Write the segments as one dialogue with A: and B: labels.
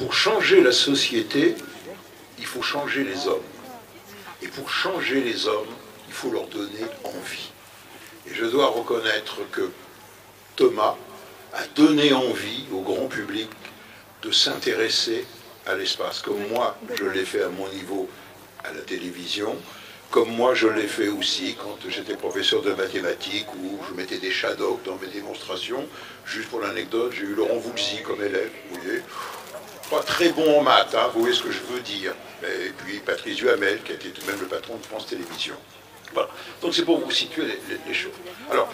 A: Pour changer la société, il faut changer les hommes. Et pour changer les hommes, il faut leur donner envie. Et je dois reconnaître que Thomas a donné envie au grand public de s'intéresser à l'espace, comme moi je l'ai fait à mon niveau à la télévision, comme moi je l'ai fait aussi quand j'étais professeur de mathématiques, où je mettais des shadows dans mes démonstrations. Juste pour l'anecdote, j'ai eu Laurent Voulzy comme élève, vous voyez, pas très bon en maths, hein, vous voyez ce que je veux dire. Et puis Patrice Duhamel, qui était tout de même le patron de France Télévisions. Voilà. Donc c'est pour vous situer les choses. Alors,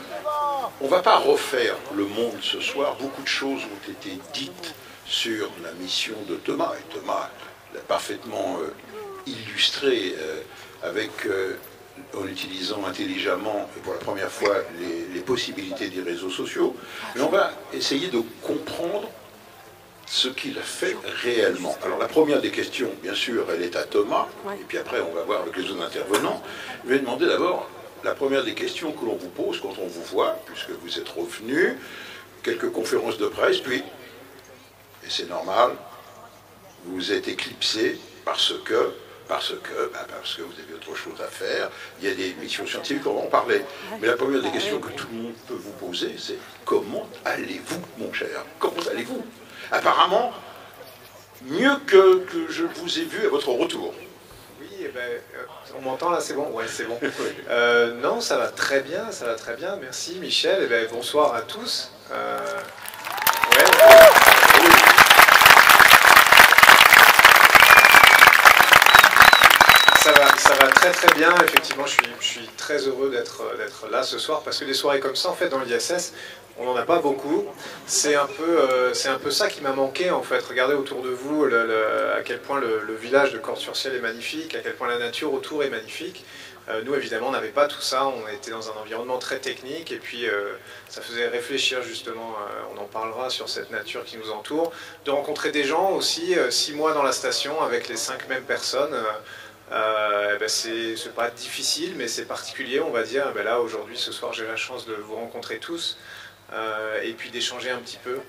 A: on ne va pas refaire le monde ce soir. Beaucoup de choses ont été dites sur la mission de Thomas. Et Thomas l'a parfaitement illustré en utilisant intelligemment, et pour la première fois, les possibilités des réseaux sociaux. Mais on va essayer de comprendre ce qu'il a fait réellement. Alors la première des questions, bien sûr, elle est à Thomas, et puis après on va voir avec les autres intervenants. Je vais demander d'abord la première des questions que l'on vous pose quand on vous voit, puisque vous êtes revenu, quelques conférences de presse, puis, et c'est normal, vous êtes éclipsé parce que vous avez autre chose à faire, il y a des missions scientifiques, on va en parler. Mais la première des questions que tout le monde peut vous poser, c'est comment allez-vous, mon cher? Comment allez-vous? Apparemment, mieux que je vous ai vu à votre retour.
B: Oui, eh ben, on m'entend là, c'est bon? Ouais, c'est bon. Non, ça va très bien, merci Michel, et ben, bonsoir à tous. Ça va très très bien, effectivement, je suis très heureux d'être là ce soir, parce que des soirées comme ça, en fait, dans l'ISS, on n'en a pas beaucoup. C'est un peu ça qui m'a manqué, en fait. Regardez autour de vous à quel point le village de Cordes-sur-Ciel est magnifique, à quel point la nature autour est magnifique. Nous, évidemment, on n'avait pas tout ça, on était dans un environnement très technique, et puis ça faisait réfléchir, justement, on en parlera sur cette nature qui nous entoure, de rencontrer des gens aussi, 6 mois dans la station, avec les 5 mêmes personnes. Ben c'est pas difficile, mais c'est particulier, on va dire. Ben là, aujourd'hui, ce soir, j'ai la chance de vous rencontrer tous, et puis d'échanger un petit peu,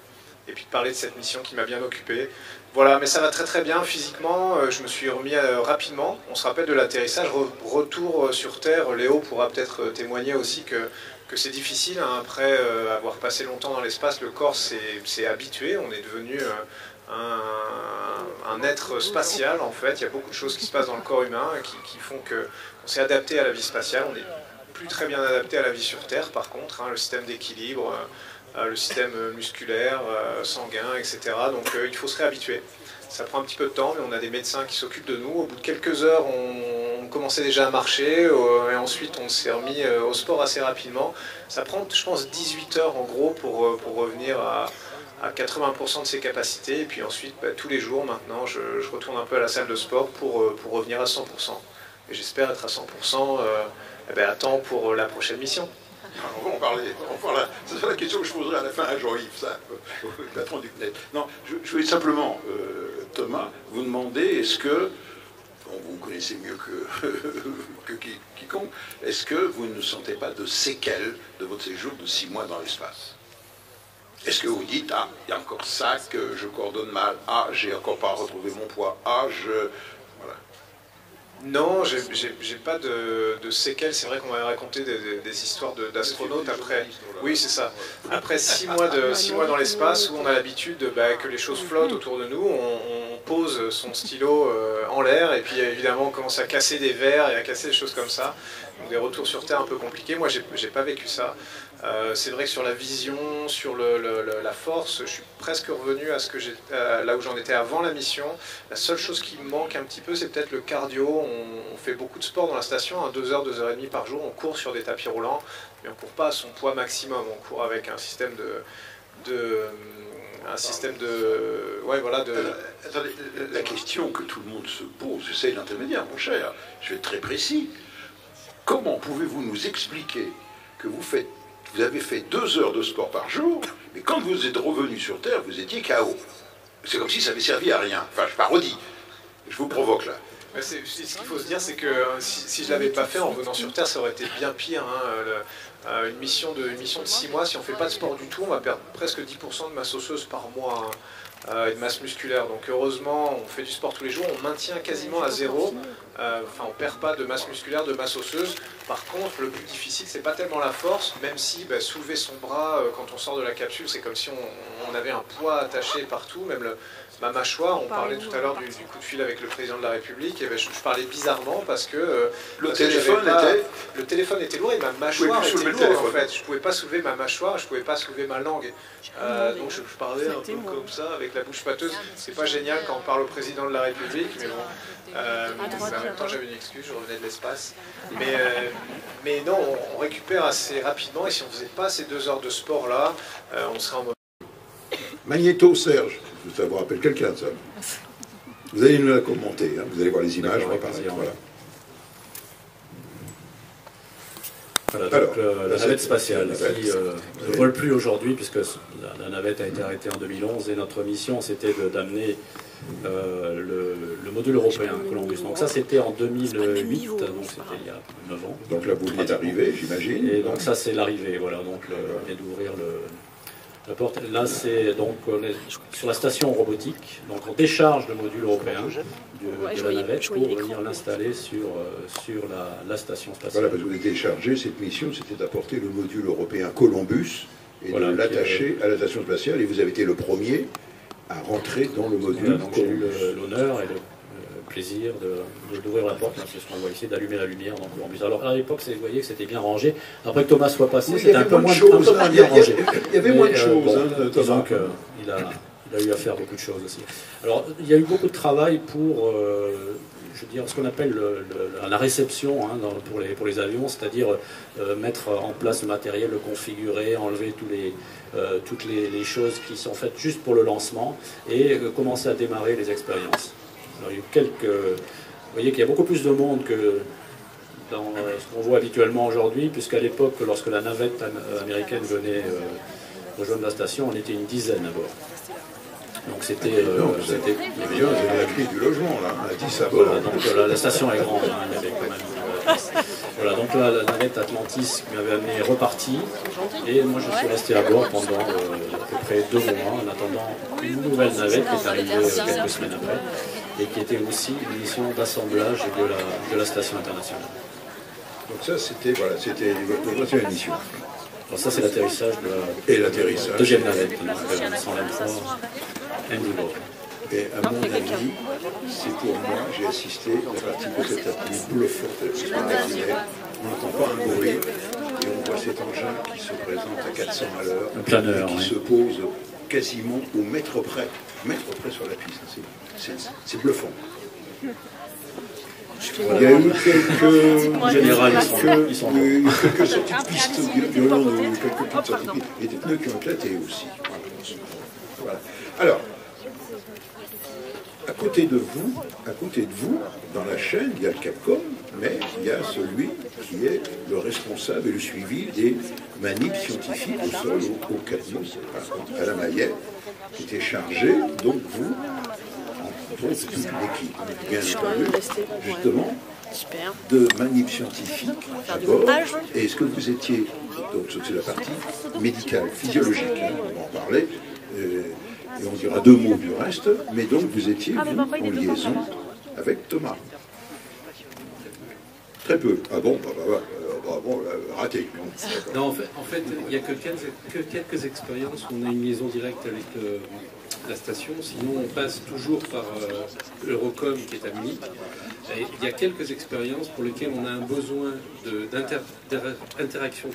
B: et puis de parler de cette mission qui m'a bien occupé. Voilà, mais ça va très très bien physiquement, je me suis remis rapidement. On se rappelle de l'atterrissage, retour sur Terre. Léo pourra peut-être témoigner aussi que c'est difficile, hein, après avoir passé longtemps dans l'espace, le corps s'est habitué, on est devenu un être spatial, en fait. Il y a beaucoup de choses qui se passent dans le corps humain qui font qu'on s'est adapté à la vie spatiale. On n'est plus très bien adapté à la vie sur Terre, par contre, hein, le système d'équilibre, le système musculaire, sanguin, etc. Donc il faut se réhabituer. Ça prend un petit peu de temps, mais on a des médecins qui s'occupent de nous. Au bout de quelques heures, on commençait déjà à marcher, et ensuite on s'est remis au sport assez rapidement. Ça prend, je pense, 18 heures en gros pour revenir à 80% de ses capacités, et puis ensuite, bah, tous les jours maintenant, je retourne un peu à la salle de sport pour revenir à 100%. Et j'espère être à 100% à temps pour la prochaine mission.
A: On va en parler. C'est la question que je poserai à la fin à Jean-Yves, ça, le patron du CNED. Non, je voulais simplement, Thomas, vous demander, est-ce que, bon, vous connaissez mieux que quiconque, est-ce que vous ne sentez pas de séquelles de votre séjour de 6 mois dans l'espace? Est-ce que vous dites, ah, il y a encore ça que je coordonne mal, ah, j'ai encore pas retrouvé mon poids, ah, voilà.
B: Non, j'ai pas de séquelles. C'est vrai qu'on m'avait raconté des histoires d'astronautes après. Oui, c'est ça. Après 6 mois dans l'espace, où on a l'habitude que les choses flottent autour de nous, on pose son stylo en l'air, et puis évidemment on commence à casser des verres et à casser des choses comme ça. Donc des retours sur Terre un peu compliqués. Moi, j'ai pas vécu ça. C'est vrai que sur la vision, sur la force, je suis presque revenu à là où j'en étais avant la mission. La seule chose qui me manque un petit peu, c'est peut-être le cardio. On fait beaucoup de sport dans la station, hein, 2 heures, 2 heures et demie par jour. On court sur des tapis roulants, mais on ne court pas à son poids maximum. On court avec un système ouais, voilà,
A: Attendez, la question que tout le monde se pose, c'est l'intermédiaire, mon cher. Je vais être très précis. Comment pouvez-vous nous expliquer que vous avez fait 2 heures de sport par jour, mais quand vous êtes revenu sur Terre, vous étiez KO? C'est comme si ça n'avait servi à rien. Enfin, je parodie. Je vous provoque là.
B: Ce qu'il faut se dire, c'est que si je ne l'avais pas fait en revenant sur Terre, ça aurait été bien pire. Hein, une mission de 6 mois, si on ne fait pas de sport du tout, on va perdre presque 10% de masse osseuse par mois, et de masse musculaire. Donc heureusement, on fait du sport tous les jours, on maintient quasiment à zéro, on ne perd pas de masse musculaire, de masse osseuse. Par contre, le plus difficile, c'est pas tellement la force, même si soulever son bras quand on sort de la capsule, c'est comme si on avait un poids attaché partout, même ma mâchoire. On parlait tout à l'heure du coup de fil avec le président de la République, et je parlais bizarrement parce que
A: le téléphone
B: était lourd et ma mâchoire était lourde en fait. Je ne pouvais pas soulever ma mâchoire, je ne pouvais pas soulever ma langue. Donc je parlais un peu comme ça, avec la bouche pâteuse. C'est pas génial quand on parle au président de la République, mais bon. En même temps, j'avais une excuse, je revenais de l'espace. Mais non, on récupère assez rapidement, et si on ne faisait pas ces 2 heures de sport-là, on serait en mode...
A: Magnéto Serge, ça vous rappelle quelqu'un, ça? Vous allez nous la commenter, hein, vous allez voir les images, voilà.
C: Voilà, donc la navette spatiale qui ne vole plus aujourd'hui, puisque la navette a été arrêtée en 2011, et notre mission c'était d'amener le module européen Columbus. Donc ça c'était en 2008, donc c'était il y a 9 ans.
A: Donc là vous venez d'arriver, j'imagine.
C: Et donc ça c'est l'arrivée, voilà, donc on vient d'ouvrir la porte. Là c'est donc on est sur la station robotique, donc on décharge le module européen de la navette pour venir l'installer sur la station spatiale.
A: Voilà, parce que vous avez déchargé, cette mission c'était d'apporter le module européen Columbus et de l'attacher à la station spatiale, et vous avez été le premier à rentrer dans le module.
C: Voilà, donc j'ai eu l'honneur et le plaisir d'ouvrir la porte, c'est ce qu'on voit ici, d'allumer la lumière dans Columbus. Alors à l'époque, vous voyez que c'était bien rangé. Après que Thomas soit passé, c'était un peu moins bien rangé.
A: Il y avait moins de choses,
C: disons qu'il a eu à faire beaucoup de choses aussi. Alors il y a eu beaucoup de travail pour, je veux dire, ce qu'on appelle la réception, hein, pour les avions, c'est-à-dire mettre en place le matériel, le configurer, enlever toutes les choses qui sont faites juste pour le lancement, et commencer à démarrer les expériences. Alors, il y a vous voyez qu'il y a beaucoup plus de monde que dans ce qu'on voit habituellement aujourd'hui, puisqu'à l'époque, lorsque la navette américaine venait rejoindre la station, on était une dizaine à bord. Donc c'était...
A: vous avez la crise du logement, là, on a dit ça.
C: Voilà, donc la station est grande, hein, il y avait quand même... Voilà, donc là, la navette Atlantis qui m'avait amené est repartie, et moi je suis resté à bord pendant à peu près 2 mois, en attendant une nouvelle navette qui est arrivée quelques semaines après, et qui était aussi une mission d'assemblage de la station internationale.
A: Donc ça, c'était votre troisième mission.
C: Alors ça, c'est l'atterrissage de la deuxième navette, 123 Endeavour.
A: Et à mon avis, c'est pour moi, j'ai assisté à la partie peut-être la plus bluffante de l'imaginaire. On n'entend pas un bruit, et on voit cet engin qui se présente à 400 à l'heure,
C: un planeur,
A: qui se pose quasiment au mètre près sur la piste. C'est bluffant. Il y a eu quelques sorties de piste violentes, quelques petites sorties de piste, et des pneus qui ont éclaté aussi. Voilà. Alors, à côté de vous, dans la chaîne, il y a le Capcom, mais il y a celui qui est le responsable et le suivi des manips scientifiques au sol, au Catmos, à la Mayette, qui était chargé, donc vous, toute l'équipe, bien entendu, justement, de manip scientifique à bord. Et est-ce que vous étiez, donc c'est la partie médicale, physiologique, hein, on va en parler, et on dira 2 mots du reste, mais donc vous étiez en liaison avec Thomas. Très peu. Ah bon, raté.
D: Non, en fait, il n'y a que quelques expériences où on a une liaison directe avec la station, sinon on passe toujours par Eurocom qui est à Munich. Et il y a quelques expériences pour lesquelles on a un besoin d'interaction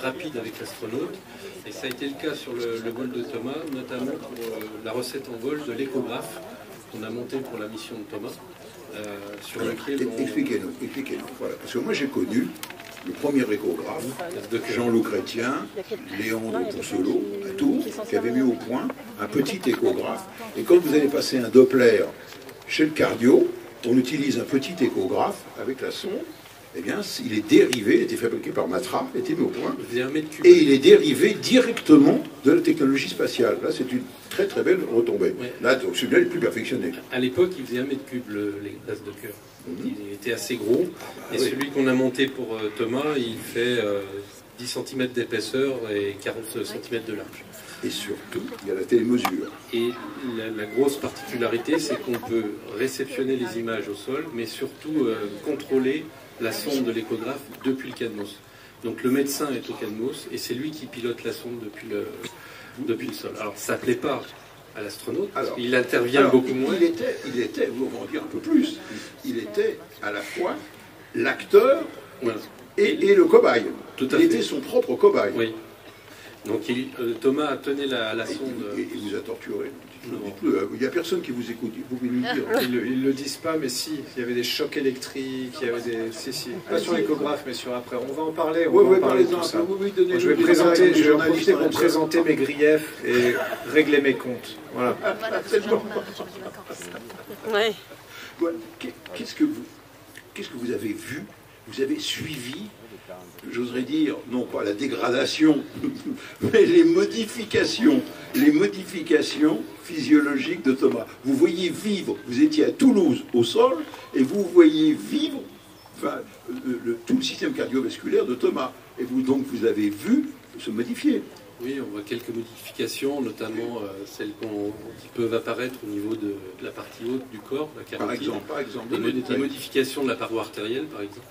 D: rapide avec l'astronaute, et ça a été le cas sur le vol de Thomas, notamment pour la recette en vol de l'échographe qu'on a monté pour la mission de Thomas, sur lequel on...
A: Expliquez-nous, voilà, parce que moi j'ai connu le premier échographe, Jean-Loup Chrétien, Léandre Pousselot, à Tours, qui avait mis au point un petit échographe. Et quand vous allez passer un Doppler chez le cardio, on utilise un petit échographe avec la sonde. Eh bien, il est dérivé, il a été fabriqué par Matra, il a été mis au point, et il est dérivé directement de la technologie spatiale. Là, c'est une très très belle retombée. Ouais. Là, donc, celui-là est plus perfectionné.
D: À l'époque, il faisait 1 mètre cube, les glaces de cœur. Il était assez gros, et celui qu'on a monté pour Thomas, il fait 10 cm d'épaisseur et 40 cm de large.
A: Et surtout, il y a la télémesure.
D: Et la grosse particularité, c'est qu'on peut réceptionner les images au sol, mais surtout contrôler la sonde de l'échographe depuis le CADMOS. Donc le médecin est au CADMOS et c'est lui qui pilote la sonde depuis le sol. Alors ça ne plaît pas à l'astronaute, il intervient beaucoup moins.
A: Il était, vous en dire un peu plus, il était à la fois l'acteur
D: voilà.
A: et le cobaye.
D: Tout à
A: il
D: fait.
A: était son propre cobaye.
D: Oui. Donc Thomas tenait la sonde.
A: Et il vous a torturé.
D: Non.
A: Il n'y a personne qui vous écoute, vous pouvez nous le dire.
B: Ils le disent pas, mais si, il y avait des chocs électriques, il y avait des... Si. Pas sur l'échographe, mais sur après. On va en parler, on va en parler de tout ça. Je vais en profiter pour présenter mes griefs et régler mes comptes. Voilà.
E: Ouais.
A: Qu'est-ce que vous avez vu, vous avez suivi, j'oserais dire, non pas la dégradation, mais les modifications physiologiques de Thomas. Vous voyez vivre, vous étiez à Toulouse au sol, et vous voyez vivre tout le système cardiovasculaire de Thomas. Et donc vous avez vu se modifier.
D: Oui, on voit quelques modifications, notamment celles qui peuvent apparaître au niveau de la partie haute du corps, la carotide.
A: Par exemple.
D: Des modifications de la paroi artérielle, par exemple.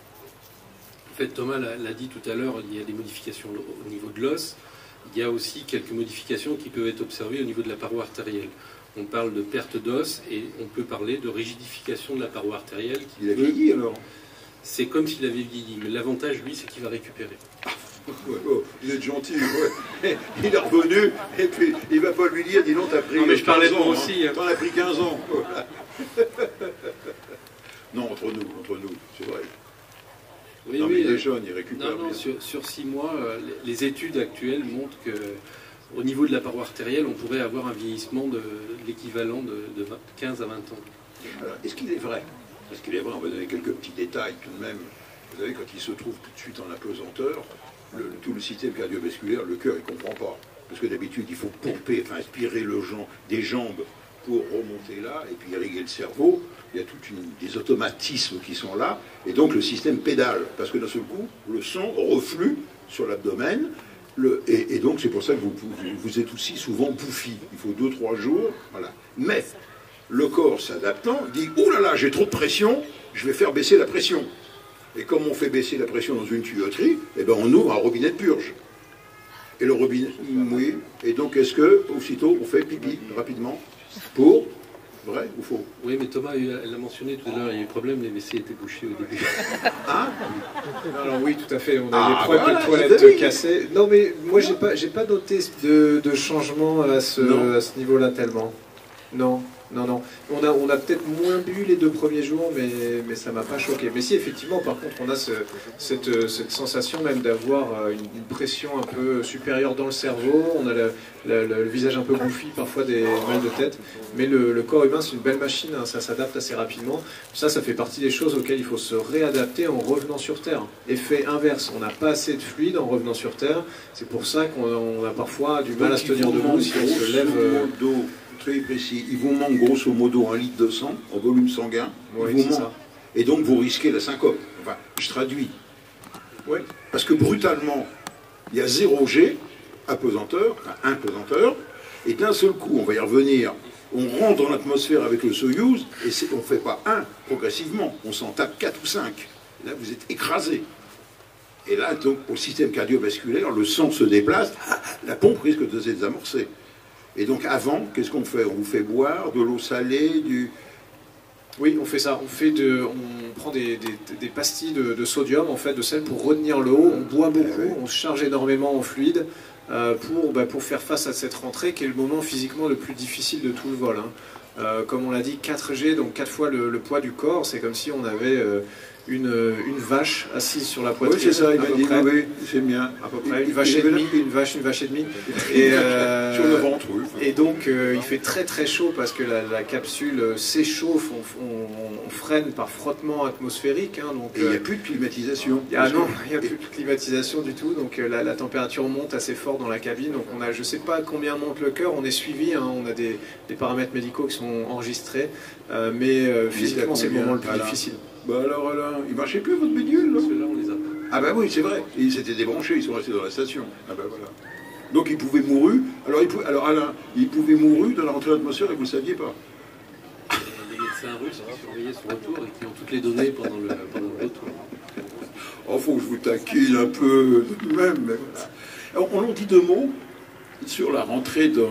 D: En fait, Thomas l'a dit tout à l'heure, il y a des modifications au niveau de l'os. Il y a aussi quelques modifications qui peuvent être observées au niveau de la paroi artérielle. On parle de perte d'os et on peut parler de rigidification de la paroi artérielle.
A: Il a vieilli alors.
D: C'est comme s'il avait vieilli, mais l'avantage, lui, c'est qu'il va récupérer.
A: Ouais, oh, vous êtes gentil, ouais. Il est revenu, et puis il va pas lui dire, dis donc, t'as pris 15 ans.
D: Non, mais je parlais de moi aussi.
A: T'en as pris 15 ans. Non, entre nous, c'est vrai.
D: Oui,
A: non,
D: oui,
A: mais il est jeune, il récupère.
D: Non, sur 6 mois, les études actuelles montrent qu'au niveau de la paroi artérielle, on pourrait avoir un vieillissement de l'équivalent de 15 à 20 ans.
A: Alors, est-ce qu'il est vrai, on va donner quelques petits détails tout de même. Vous savez, quand il se trouve tout de suite en apesanteur, tout le système cardiovasculaire, le cœur, il ne comprend pas. Parce que d'habitude, il faut pomper, inspirer des jambes pour remonter là, et puis irriguer le cerveau. Il y a des automatismes qui sont là, et donc le système pédale. Parce que d'un seul coup, le sang reflue sur l'abdomen, et donc c'est pour ça que vous êtes aussi souvent bouffi. Il faut 2-3 jours, voilà. Mais le corps s'adaptant dit « Oh là là, j'ai trop de pression, je vais faire baisser la pression ». Et comme on fait baisser la pression dans une tuyauterie, eh ben on ouvre un robinet de purge. Et le robinet, oui. Et donc est-ce que, aussitôt, on fait pipi rapidement pour, vrai ou faux?
D: Oui, mais Thomas, elle l'a mentionné tout à l'heure, il y a eu problème, les WC étaient bouchés au début.
A: Hein?
B: Alors oui, tout à fait, on a des problèmes de toilettes cassées. Non mais moi j'ai pas noté de changement à ce niveau-là tellement. Non. On a peut-être moins bu les 2 premiers jours, mais ça m'a pas choqué. Mais si, effectivement, par contre, on a cette sensation même d'avoir une pression un peu supérieure dans le cerveau. On a le visage un peu bouffi, parfois des mal de tête. Mais le corps humain, c'est une belle machine, hein, ça s'adapte assez rapidement. Ça fait partie des choses auxquelles il faut se réadapter en revenant sur Terre. Effet inverse, on n'a pas assez de fluide en revenant sur Terre. C'est pour ça qu'on a parfois du mal à se tenir debout si on se lève...
A: Très précis. Il vous manque grosso modo 1 litre de sang en volume sanguin.
B: Oui,
A: c'est
B: ça.
A: Et donc vous risquez la syncope. Enfin, je traduis.
B: Oui.
A: Parce que brutalement, il y a 0 G, apesanteur, enfin pesanteur, et d'un seul coup, on va y revenir, on rentre dans l'atmosphère avec le Soyouz, et on ne fait pas 1 progressivement, on s'en tape 4 ou 5. Et là, vous êtes écrasé. Et là, donc, au système cardiovasculaire, le sang se déplace, la pompe risque de se désamorcer. Et donc avant, qu'est-ce qu'on fait? On vous fait boire de l'eau salée,
B: Oui, on fait ça. On prend des pastilles de sodium, en fait, de sel pour retenir l'eau. On boit beaucoup, on se charge énormément en fluide pour faire face à cette rentrée qui est le moment physiquement le plus difficile de tout le vol. Hein. Comme on l'a dit, 4G, donc 4 fois le poids du corps. C'est comme si on avait une vache assise sur la poitrine.
A: Oui, c'est ça, il m'a dit, oui, c'est bien.
B: À peu près, une vache et demie, une vache et demie. Et,
A: sur le ventre, oui.
B: Et donc, il fait très très chaud parce que la capsule s'échauffe, on freine par frottement atmosphérique. Hein, donc,
A: et il n'y a plus de climatisation.
B: Non, il n'y a plus de climatisation du tout, donc la température monte assez fort dans la cabine. Donc je ne sais pas combien monte le cœur, on est suivi, hein, on a des paramètres médicaux qui sont enregistrés, mais physiquement c'est le moment le plus difficile.
A: Bah alors, il marchait plus votre bédule, là?
D: Ceux-là, on les a pas.
E: Ah ben oui, c'est vrai. Ils s'étaient débranchés, ils sont restés dans la station. Ah ben voilà. Donc ils pouvaient mourir. Alors Alain, ils pouvaient mourir dans la rentrée de l'atmosphère et vous ne le saviez pas.
D: Les médecins russes qui surveillaient son retour et qui ont toutes les données pendant le retour.
E: Oh, faut que je vous taquine un peu même, mais voilà. Alors, on en dit deux mots sur la rentrée dans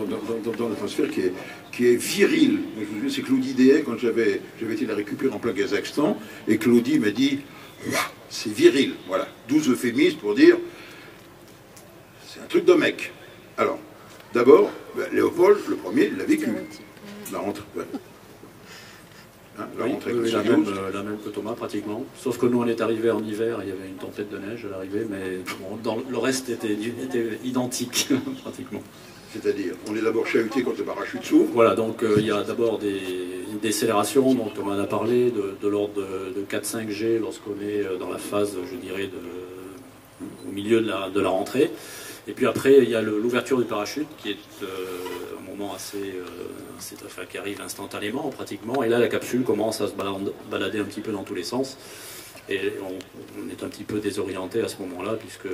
E: l'atmosphère qui est virile. Je me souviens, c'est Claudie Déhay, quand j'avais été la récupérer en plein Kazakhstan, et Claudie m'a dit « c'est viril ». Voilà, 12 euphémismes pour dire « c'est un truc de mec ». Alors, d'abord, Léopold, le premier, il l'a vécu. La rentrée. Ouais. Hein, la
C: même que Thomas, pratiquement. Sauf que nous, on est arrivés en hiver, il y avait une tempête de neige à l'arrivée, mais bon, le reste était identique, pratiquement.
E: C'est-à-dire, on est d'abord chahuté quand le parachute s'ouvre.
C: Voilà, donc il y a d'abord des décélérations, dont Thomas en a parlé, de l'ordre de 4-5 G lorsqu'on est dans la phase, je dirais, au milieu de la rentrée. Et puis après, il y a l'ouverture du parachute, qui est un moment qui arrive instantanément, pratiquement. Et là, la capsule commence à se balader un petit peu dans tous les sens. Et on est un petit peu désorienté à ce moment-là, puisque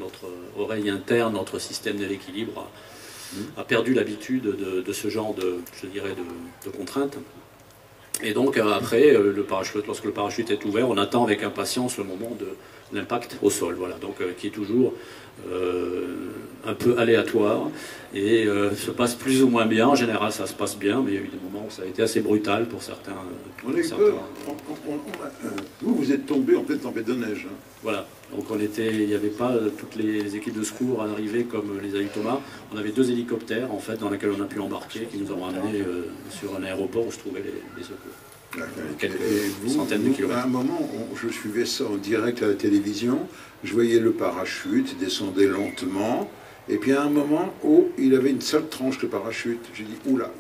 C: notre oreille interne, notre système de l'équilibre a perdu l'habitude de ce genre de contraintes. Et donc après, lorsque le parachute est ouvert, on attend avec impatience le moment de l'impact au sol, voilà, donc qui est toujours un peu aléatoire et se passe plus ou moins bien. En général, ça se passe bien, mais il y a eu des moments où ça a été assez brutal pour certains.
E: On a eu peur. Vous êtes tombé en pleine tempête de neige. Hein.
C: Voilà, donc il n'y avait pas toutes les équipes de secours à arriver comme les a eu Thomas. On avait 2 hélicoptères en fait dans lesquels on a pu embarquer, qui nous ont ramenés sur un aéroport où se trouvaient les secours. Quelques centaines de kilomètres.
E: À un moment, je suivais ça en direct à la télévision, je voyais le parachute, il descendait lentement, et puis à un moment, il avait une seule tranche de parachute. J'ai dit, oula,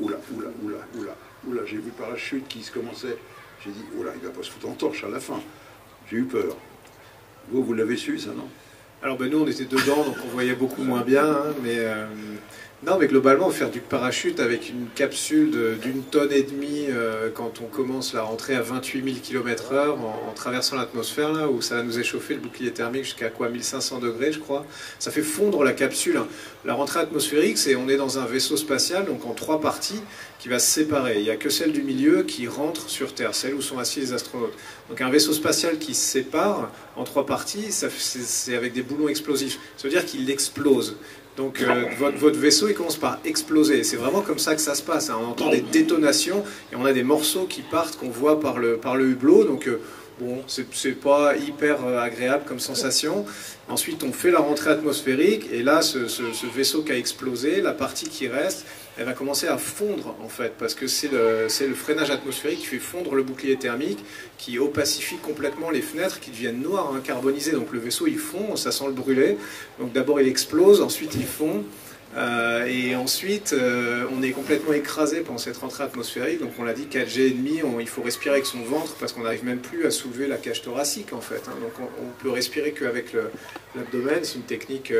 E: j'ai vu le parachute qui se commençait, j'ai dit, oula, il va pas se foutre en torche à la fin. J'ai eu peur. Vous l'avez su, ça, non?
B: Alors nous, on était dedans, donc on voyait beaucoup moins bien, hein, non, mais globalement, faire du parachute avec une capsule d'1,5 tonne quand on commence la rentrée à 28 000 km/h en traversant l'atmosphère, là, où ça va nous échauffer le bouclier thermique jusqu'à 1500 degrés, je crois. Ça fait fondre la capsule. Hein. La rentrée atmosphérique, on est dans un vaisseau spatial, donc en 3 parties, qui va se séparer. Il n'y a que celle du milieu qui rentre sur Terre, celle où sont assis les astronautes. Donc un vaisseau spatial qui se sépare en 3 parties, c'est avec des boulons explosifs. Ça veut dire qu'il explose. Donc votre vaisseau, il commence par exploser. C'est vraiment comme ça que ça se passe. Hein. On entend des détonations et on a des morceaux qui partent, qu'on voit par le hublot. Donc bon, c'est pas hyper agréable comme sensation. Ensuite, on fait la rentrée atmosphérique et là, ce vaisseau qui a explosé, la partie qui reste, elle va commencer à fondre en fait, parce que c'est le freinage atmosphérique qui fait fondre le bouclier thermique, qui opacifie complètement les fenêtres qui deviennent noires, hein, carbonisées. Donc le vaisseau il fond, ça sent le brûler. Donc d'abord il explose, ensuite il fond. Et ensuite, on est complètement écrasé pendant cette rentrée atmosphérique. Donc on l'a dit, 4G et demi, il faut respirer avec son ventre parce qu'on n'arrive même plus à soulever la cage thoracique en fait. Hein. Donc on peut respirer qu'avec l'abdomen, c'est une technique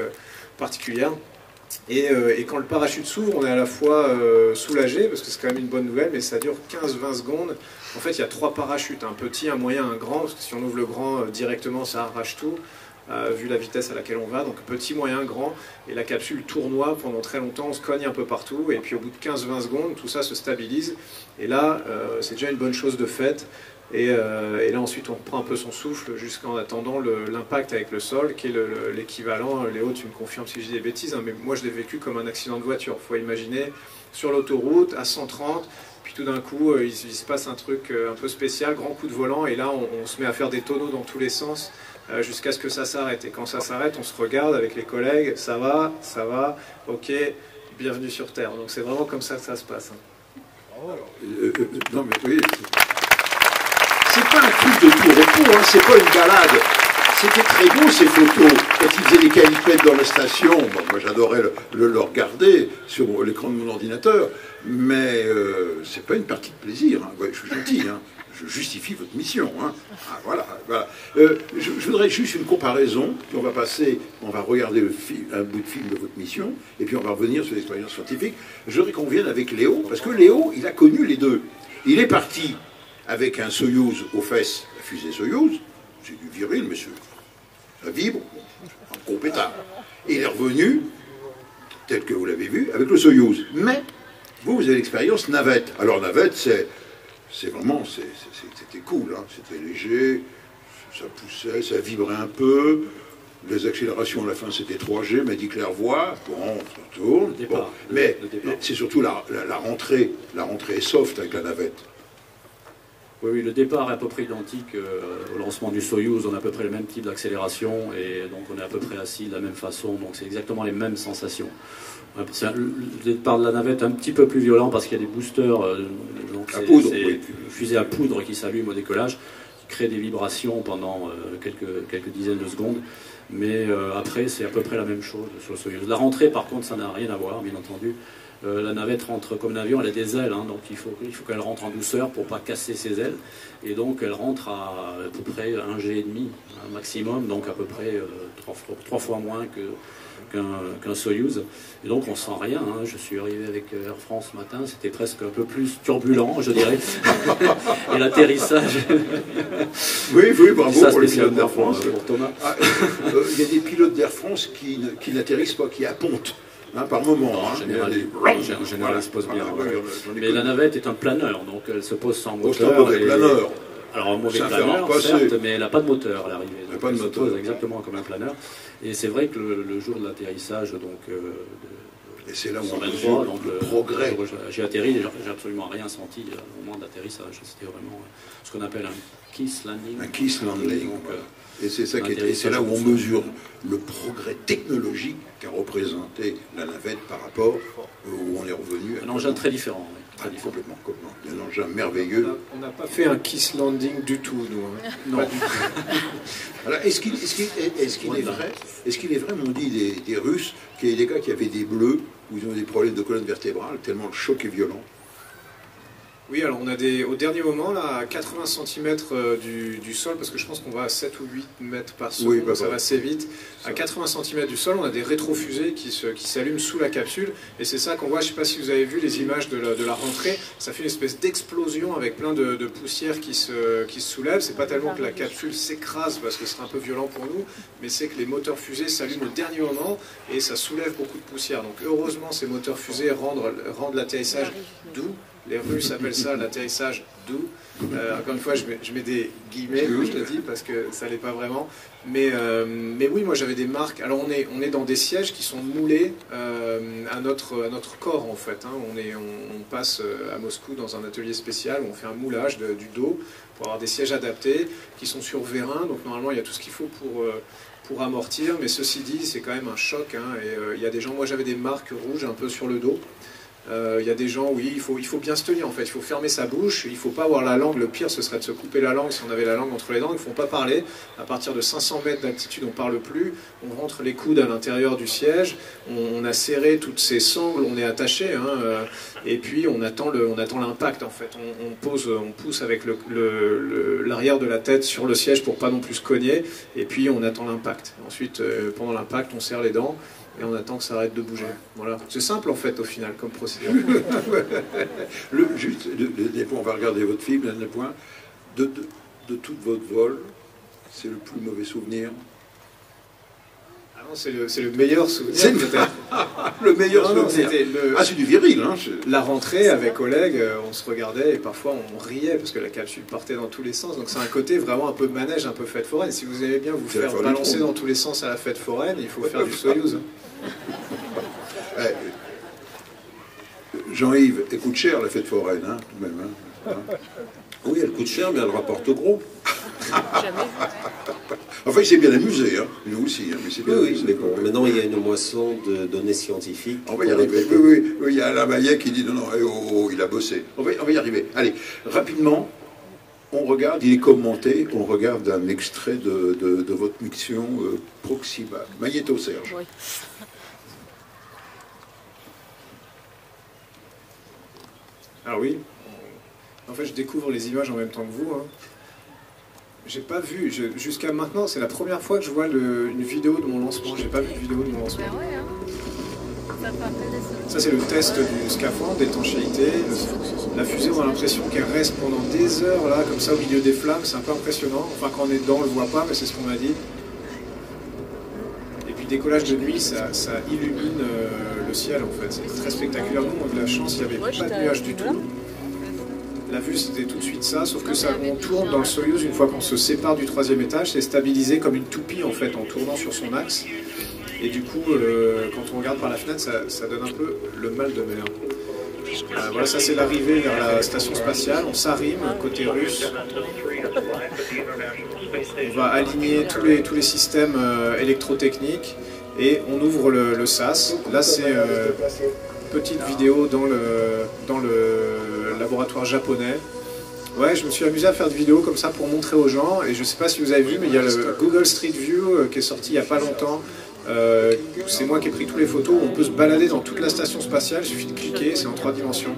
B: particulière. Et quand le parachute s'ouvre, on est à la fois soulagé, parce que c'est quand même une bonne nouvelle, mais ça dure 15-20 secondes. En fait, il y a 3 parachutes, un petit, un moyen, un grand, parce que si on ouvre le grand directement, ça arrache tout. Vu la vitesse à laquelle on va, donc petit, moyen, grand, et la capsule tournoie pendant très longtemps, on se cogne un peu partout, et puis au bout de 15-20 secondes, tout ça se stabilise, et là, c'est déjà une bonne chose de faite, et là ensuite on reprend un peu son souffle jusqu'en attendant l'impact avec le sol, qui est l'équivalent, Léo tu me confirmes si je dis des bêtises, hein, mais moi je l'ai vécu comme un accident de voiture, il faut imaginer, sur l'autoroute, à 130, puis tout d'un coup, il se passe un truc un peu spécial, grand coup de volant, et là on se met à faire des tonneaux dans tous les sens, jusqu'à ce que ça s'arrête. Et quand ça s'arrête, on se regarde avec les collègues, ça va, ok, bienvenue sur Terre. Donc c'est vraiment comme ça que ça se passe. Hein.
E: Non mais oui, c'est pas un truc de tout repos, hein, c'est pas une balade. C'était très beau ces photos. Quand ils faisaient des calipettes dans la station, bon, moi j'adorais le regarder sur l'écran de mon ordinateur, mais c'est pas une partie de plaisir. Hein. Ouais, je suis gentil, hein. Je justifie votre mission. Hein. Ah, voilà. Je voudrais juste une comparaison. Puis on va regarder un bout de film de votre mission, et puis on va revenir sur l'expérience scientifique. Je voudrais qu'on vienne avec Léo, parce que Léo, il a connu les deux. Il est parti avec un Soyouz aux fesses, la fusée Soyouz. C'est du viril, monsieur. Ça vibre, un gros pétard. Et il est revenu, tel que vous l'avez vu, avec le Soyouz. Mais, vous avez l'expérience navette. Alors, navette, c'était cool, hein. C'était léger, ça poussait, ça vibrait un peu. Les accélérations à la fin, c'était 3G, m'a dit Clairvoy. Bon, on se retourne. Bon. Mais c'est surtout la rentrée. La rentrée est soft avec la navette.
C: Oui, le départ est à peu près identique au lancement du Soyouz. On a à peu près le même type d'accélération et donc on est à peu près assis de la même façon. Donc c'est exactement les mêmes sensations. Le départ de la navette est un petit peu plus violent parce qu'il y a des boosters. Donc c'est une fusée à poudre qui s'allume au décollage, qui crée des vibrations pendant quelques dizaines de secondes. Mais après, c'est à peu près la même chose sur le Soyouz. La rentrée, par contre, ça n'a rien à voir, bien entendu. La navette rentre comme un avion, elle a des ailes, hein, donc il faut qu'elle rentre en douceur pour ne pas casser ses ailes. Et donc elle rentre à peu près 1,5 G un maximum, donc à peu près 3 fois moins qu'un Soyouz. Et donc on sent rien, hein. Je suis arrivé avec Air France ce matin, c'était presque un peu plus turbulent, je dirais. Et l'atterrissage...
E: Oui, bravo pour les pilotes d'Air France.
C: Pour Thomas.
E: Il y a des pilotes d'Air France qui n'atterrissent pas, qui appontent. Hein, par moment.
C: En général, elle se pose bien. Mais la navette est un planeur, donc elle se pose sans moteur.
E: C'est un mauvais planeur.
C: Alors un mauvais planeur, certes, mais elle n'a pas de moteur à l'arrivée. Elle se pose exactement comme un planeur. Et c'est vrai que le jour de l'atterrissage, donc...
E: et c'est là où on
C: mesure
E: le progrès.
C: J'ai atterri, j'ai absolument rien senti au moment d'atterrissage. C'était vraiment ce qu'on appelle un kiss landing.
E: Un kiss landing. Donc, et c'est ça c'est là où on mesure le progrès technologique qu'a représenté la navette par rapport où on est revenu.
C: Un engin très différent. Oui.
E: Très complètement. Un engin merveilleux.
B: On n'a pas fait un kiss landing du tout, nous. Hein.
C: Non.
B: Pas du tout.
E: Alors, est-ce qu'il est vrai, m'ont dit des Russes, qu'il y a des gars qui avaient des bleus, où ils ont des problèmes de colonne vertébrale, tellement le choc est violent?
B: Oui, alors on a au dernier moment, là, à 80 cm du sol, parce que je pense qu'on va à 7 ou 8 mètres par seconde, oui, ça va assez vite. À 80 cm du sol, on a des rétrofusées qui s'allument sous la capsule, et c'est ça qu'on voit, je ne sais pas si vous avez vu les images de la rentrée, ça fait une espèce d'explosion avec plein de poussière qui se soulève. C'est pas tellement que la capsule s'écrase, parce que ce serait un peu violent pour nous, mais c'est que les moteurs fusées s'allument au dernier moment, et ça soulève beaucoup de poussière. Donc heureusement, ces moteurs fusées rendent l'atterrissage doux. Les Russes appellent ça l'atterrissage doux. Encore une fois, je mets des guillemets, je le dis, parce que ça l'est pas vraiment. Mais oui, moi j'avais des marques. Alors on est dans des sièges qui sont moulés à notre corps en fait. Hein. On passe à Moscou dans un atelier spécial où on fait un moulage du dos pour avoir des sièges adaptés qui sont sur vérin. Donc normalement il y a tout ce qu'il faut pour amortir. Mais ceci dit, c'est quand même un choc. Hein. Et il y a des gens, moi j'avais des marques rouges un peu sur le dos. Il y a des gens, oui, il faut bien se tenir en fait, il faut fermer sa bouche, il ne faut pas avoir la langue, le pire ce serait de se couper la langue si on avait la langue entre les dents, il ne faut pas parler, à partir de 500 mètres d'altitude on ne parle plus, on rentre les coudes à l'intérieur du siège, on a serré toutes ces sangles, on est attaché, hein, et puis on attend l'impact en fait, on pousse avec l'arrière de la tête sur le siège pour pas non plus se cogner, et puis on attend l'impact. Ensuite, pendant l'impact, on serre les dents, et on attend que ça arrête de bouger. Voilà. C'est simple en fait au final comme procédure.
E: On va regarder votre film, le point. De tout votre vol, c'est le plus mauvais souvenir?
B: Ah non, c'est le meilleur souvenir peut-être.
E: Le meilleur souvenir. Ah, c'est du viril. Hein,
B: la rentrée avec Oleg, on se regardait et parfois on riait parce que la capsule partait dans tous les sens. Donc c'est un côté vraiment un peu manège, un peu fête foraine. Si vous aimez bien vous faire balancer dans tous les sens à la fête foraine, il faut faire du Soyouz.
E: Jean-Yves, elle coûte cher la fête foraine, hein, tout de même. Hein.
F: Oui, elle coûte cher, mais elle rapporte gros.
E: Enfin, il s'est bien amusé, hein. Nous aussi. Hein, mais bien
F: amusé, mais bon, maintenant il y a une moisson de données scientifiques.
E: On va y arriver. Oui, il y a Alain Maillet qui dit non, il a bossé. On va y arriver. Allez, rapidement, on regarde, il est commenté, on regarde un extrait de votre mission Proximac. Magnéto Serge. Oui.
B: Ah oui. En fait, je découvre les images en même temps que vous. Hein. J'ai pas vu, jusqu'à maintenant, c'est la première fois que je vois une vidéo de mon lancement. J'ai pas vu de vidéo de mon lancement. Ben ouais, hein. Ça, c'est le test du scaphandre, d'étanchéité. La fusée, on a l'impression qu'elle reste pendant des heures, là, comme ça, au milieu des flammes. C'est un peu impressionnant. Enfin, quand on est dedans, on le voit pas, mais c'est ce qu'on m'a dit. décollage de nuit, ça illumine le ciel en fait. C'est très spectaculaire. Nous, on a de la chance, il n'y avait pas de nuages du tout. La vue, c'était tout de suite ça, sauf que ça, on tourne dans le Soyouz une fois qu'on se sépare du 3e étage, c'est stabilisé comme une toupie en fait, en tournant sur son axe. Et du coup, quand on regarde par la fenêtre, ça donne un peu le mal de mer. Voilà, ça c'est l'arrivée vers la station spatiale. On s'arrime côté russe. On va aligner tous les systèmes électrotechniques et on ouvre le SAS. Là, c'est petite vidéo dans le laboratoire japonais. Ouais, je me suis amusé à faire des vidéos comme ça pour montrer aux gens. Et je ne sais pas si vous avez vu, mais il y a le Google Street View qui est sorti il n'y a pas longtemps. C'est moi qui ai pris toutes les photos. On peut se balader dans toute la station spatiale, il suffit de cliquer, c'est en 3 dimensions.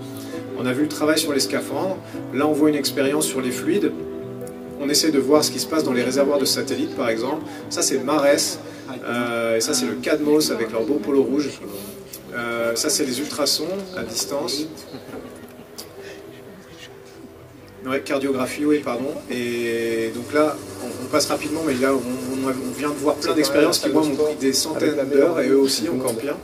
B: On a vu le travail sur les scaphandres. Là, on voit une expérience sur les fluides. On essaie de voir ce qui se passe dans les réservoirs de satellites, par exemple. Ça, c'est Mares. Et ça, c'est le Cadmos avec leur beau polo rouge. Ça, c'est les ultrasons à distance. Ouais, cardiographie, oui, pardon. Et donc là, on passe rapidement, mais là, on vient de voir plein d'expériences qui, moi, m'ont pris des centaines d'heures, et eux aussi, encore bien.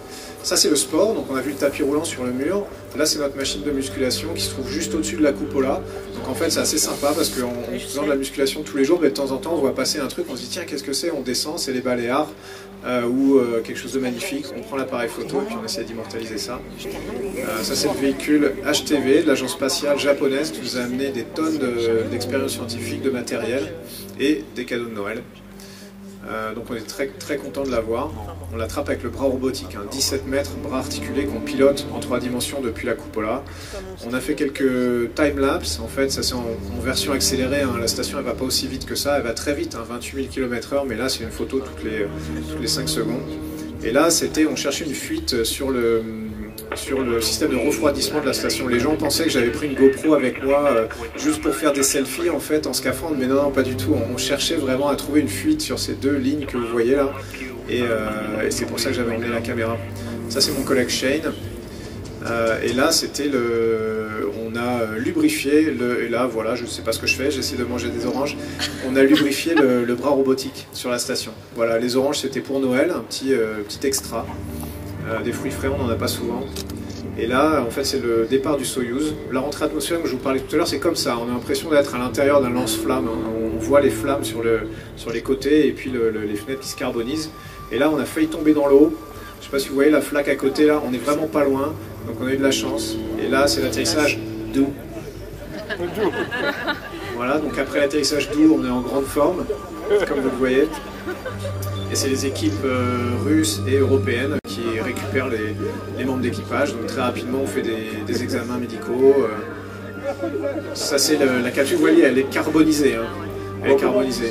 B: Ça, c'est le sport, donc on a vu le tapis roulant sur le mur. Là, c'est notre machine de musculation qui se trouve juste au-dessus de la cupola. Donc en fait, c'est assez sympa parce qu'en faisant de la musculation tous les jours, de temps en temps, on voit passer un truc, on se dit, tiens, qu'est-ce que c'est? On descend, c'est les Baléares. Ou quelque chose de magnifique, on prend l'appareil photo et puis on essaie d'immortaliser ça. Ça c'est le véhicule HTV de l'agence spatiale japonaise qui nous a amené des tonnes d'expériences scientifiques, de matériel et des cadeaux de Noël. Donc on est très, très content de l'avoir. On l'attrape avec le bras robotique, 17 mètres, bras articulé qu'on pilote en 3 dimensions depuis la cupola. On a fait quelques time-lapse, en fait ça c'est en version accélérée, la station elle va pas aussi vite que ça, elle va très vite, 28 000 km/h, mais là c'est une photo toutes les 5 secondes. Et là on cherchait une fuite sur le système de refroidissement de la station. Les gens pensaient que j'avais pris une GoPro avec moi juste pour faire des selfies en fait en scaphandre, mais non, pas du tout. On cherchait vraiment à trouver une fuite sur ces 2 lignes que vous voyez là, et c'est pour ça que j'avais emmené la caméra. Ça c'est mon collègue Shane, et là c'était on a lubrifié et là voilà, je ne sais pas ce que je fais, j'essaie de manger des oranges. On a lubrifié le bras robotique sur la station. Voilà, les oranges c'était pour Noël, un petit extra. Des fruits frais, on n'en a pas souvent. Et là, en fait, c'est le départ du Soyouz. La rentrée atmosphérique que je vous parlais tout à l'heure, c'est comme ça. On a l'impression d'être à l'intérieur d'un lance-flamme. On voit les flammes sur les côtés et puis les fenêtres qui se carbonisent. Et là, on a failli tomber dans l'eau. Je ne sais pas si vous voyez la flaque à côté, là. On n'est vraiment pas loin. Donc on a eu de la chance. Et là, c'est l'atterrissage doux. Voilà, donc après l'atterrissage doux, on est en grande forme, comme vous le voyez. Et c'est les équipes russes et européennes qui récupèrent les membres d'équipage. Donc très rapidement, on fait des examens médicaux. Ça, c'est la capsule, vous voyez, elle est carbonisée. Elle est carbonisée.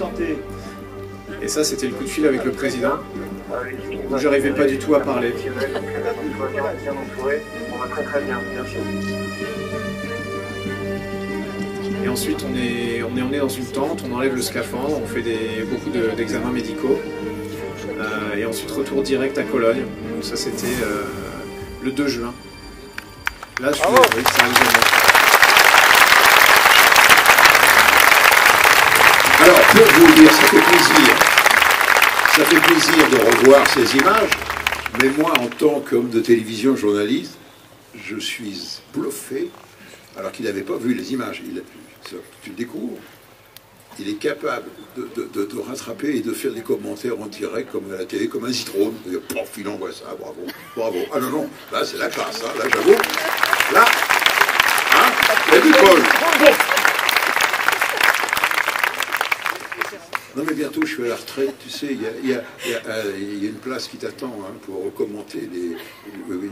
B: Et ça, c'était le coup de fil avec le président. Où j'arrivais pas du tout à parler. Et ensuite, on est emmené dans une tente, on enlève le scaphandre, on fait beaucoup d'examens médicaux. Et ensuite, retour direct à Cologne. Donc ça, c'était le 2 juin. Là, je suis oui, c'est un événement.
E: Alors, pour vous dire, ça fait plaisir de revoir ces images, mais moi, en tant qu'homme de télévision journaliste, je suis bluffé, alors qu'il n'avait pas vu les images. Tu le découvres, il est capable de rattraper et de faire des commentaires en direct, comme à la télé, comme un Zitrone. Pof, il envoie ça, bravo, bravo. Ah non, non, là, c'est la classe, hein, là, j'avoue. Là, hein, il y a du Paul. Non mais bientôt je suis à la retraite, tu sais, il y a une place qui t'attend hein, pour commenter les... Oui.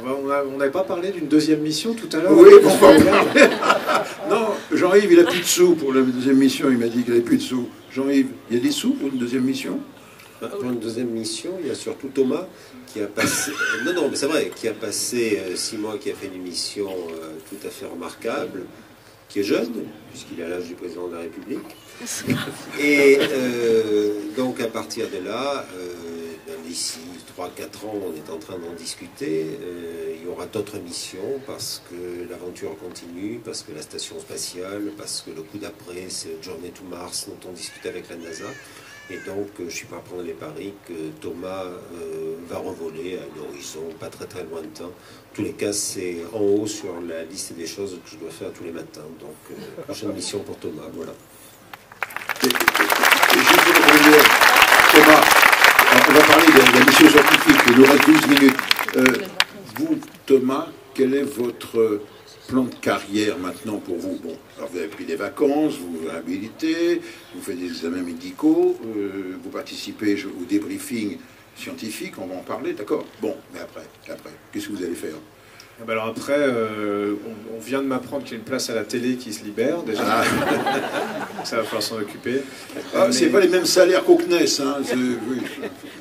B: On n'avait pas parlé d'une deuxième mission tout à l'heure?
E: Oui, non, Jean-Yves il a plus de sous pour la deuxième mission, il m'a dit qu'il n'avait plus de sous. Jean-Yves, il y a des sous pour une deuxième mission?
F: Pour une deuxième mission, il y a surtout Thomas qui a passé... non, mais c'est vrai, qui a passé 6 mois, qui a fait une mission tout à fait remarquable, qui est jeune, puisqu'il est à l'âge du président de la République. Et donc à partir de là, d'ici 3-4 ans, on est en train d'en discuter. Il y aura d'autres missions parce que l'aventure continue, parce que la station spatiale, parce que le coup d'après, c'est Journey to Mars dont on discute avec la NASA. Et donc, je ne suis pas à prendre les paris que Thomas va revoler à un horizon pas très très lointain. En tous les cas, c'est en haut sur la liste des choses que je dois faire tous les matins. Donc, prochaine mission pour Thomas, voilà.
E: Et juste pour revenir, Thomas, on va parler de la mission scientifique, il nous reste 12 minutes. Vous, Thomas, quel est votre plan de carrière maintenant pour vous? Bon, alors vous avez pris des vacances, vous vous réhabilitez, vous faites des examens médicaux, vous participez au débriefing scientifique, on va en parler, d'accord? Bon, mais après, qu'est-ce que vous allez faire?
B: Alors après, on vient de m'apprendre qu'il y a une place à la télé qui se libère, déjà. Ah. Ça va falloir s'en occuper.
E: Ah, c'est pas les mêmes salaires qu'au CNES, hein. Oui.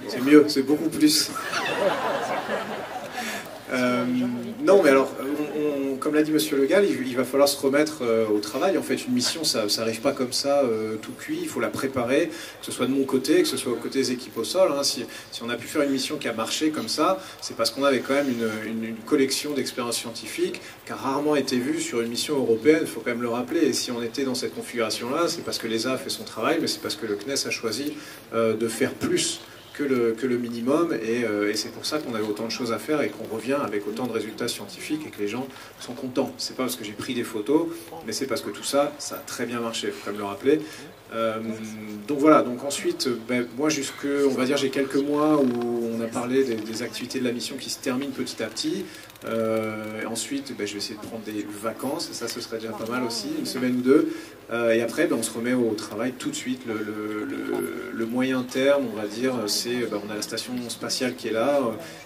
B: C'est mieux, c'est beaucoup plus. Non, mais alors, comme l'a dit Monsieur Le Gall, il va falloir se remettre au travail. En fait, une mission, ça n'arrive pas comme ça, tout cuit. Il faut la préparer, que ce soit de mon côté, que ce soit aux côtés des équipes au sol. Hein. Si on a pu faire une mission qui a marché comme ça, c'est parce qu'on avait quand même une collection d'expériences scientifiques qui a rarement été vue sur une mission européenne. Il faut quand même le rappeler. Et si on était dans cette configuration-là, c'est parce que l'ESA a fait son travail, mais c'est parce que le CNES a choisi de faire plus que le minimum, et c'est pour ça qu'on avait autant de choses à faire et qu'on revient avec autant de résultats scientifiques et que les gens sont contents. C'est pas parce que j'ai pris des photos, mais c'est parce que tout ça, ça a très bien marché, il faut quand même le rappeler. Donc voilà, donc ensuite, moi on va dire j'ai quelques mois où on a parlé des activités de la mission qui se terminent petit à petit. Ensuite, je vais essayer de prendre des vacances, ça ce serait déjà pas mal aussi, une semaine ou deux. Et après, on se remet au travail tout de suite. Le moyen terme, on va dire, c'est on a la station spatiale qui est là.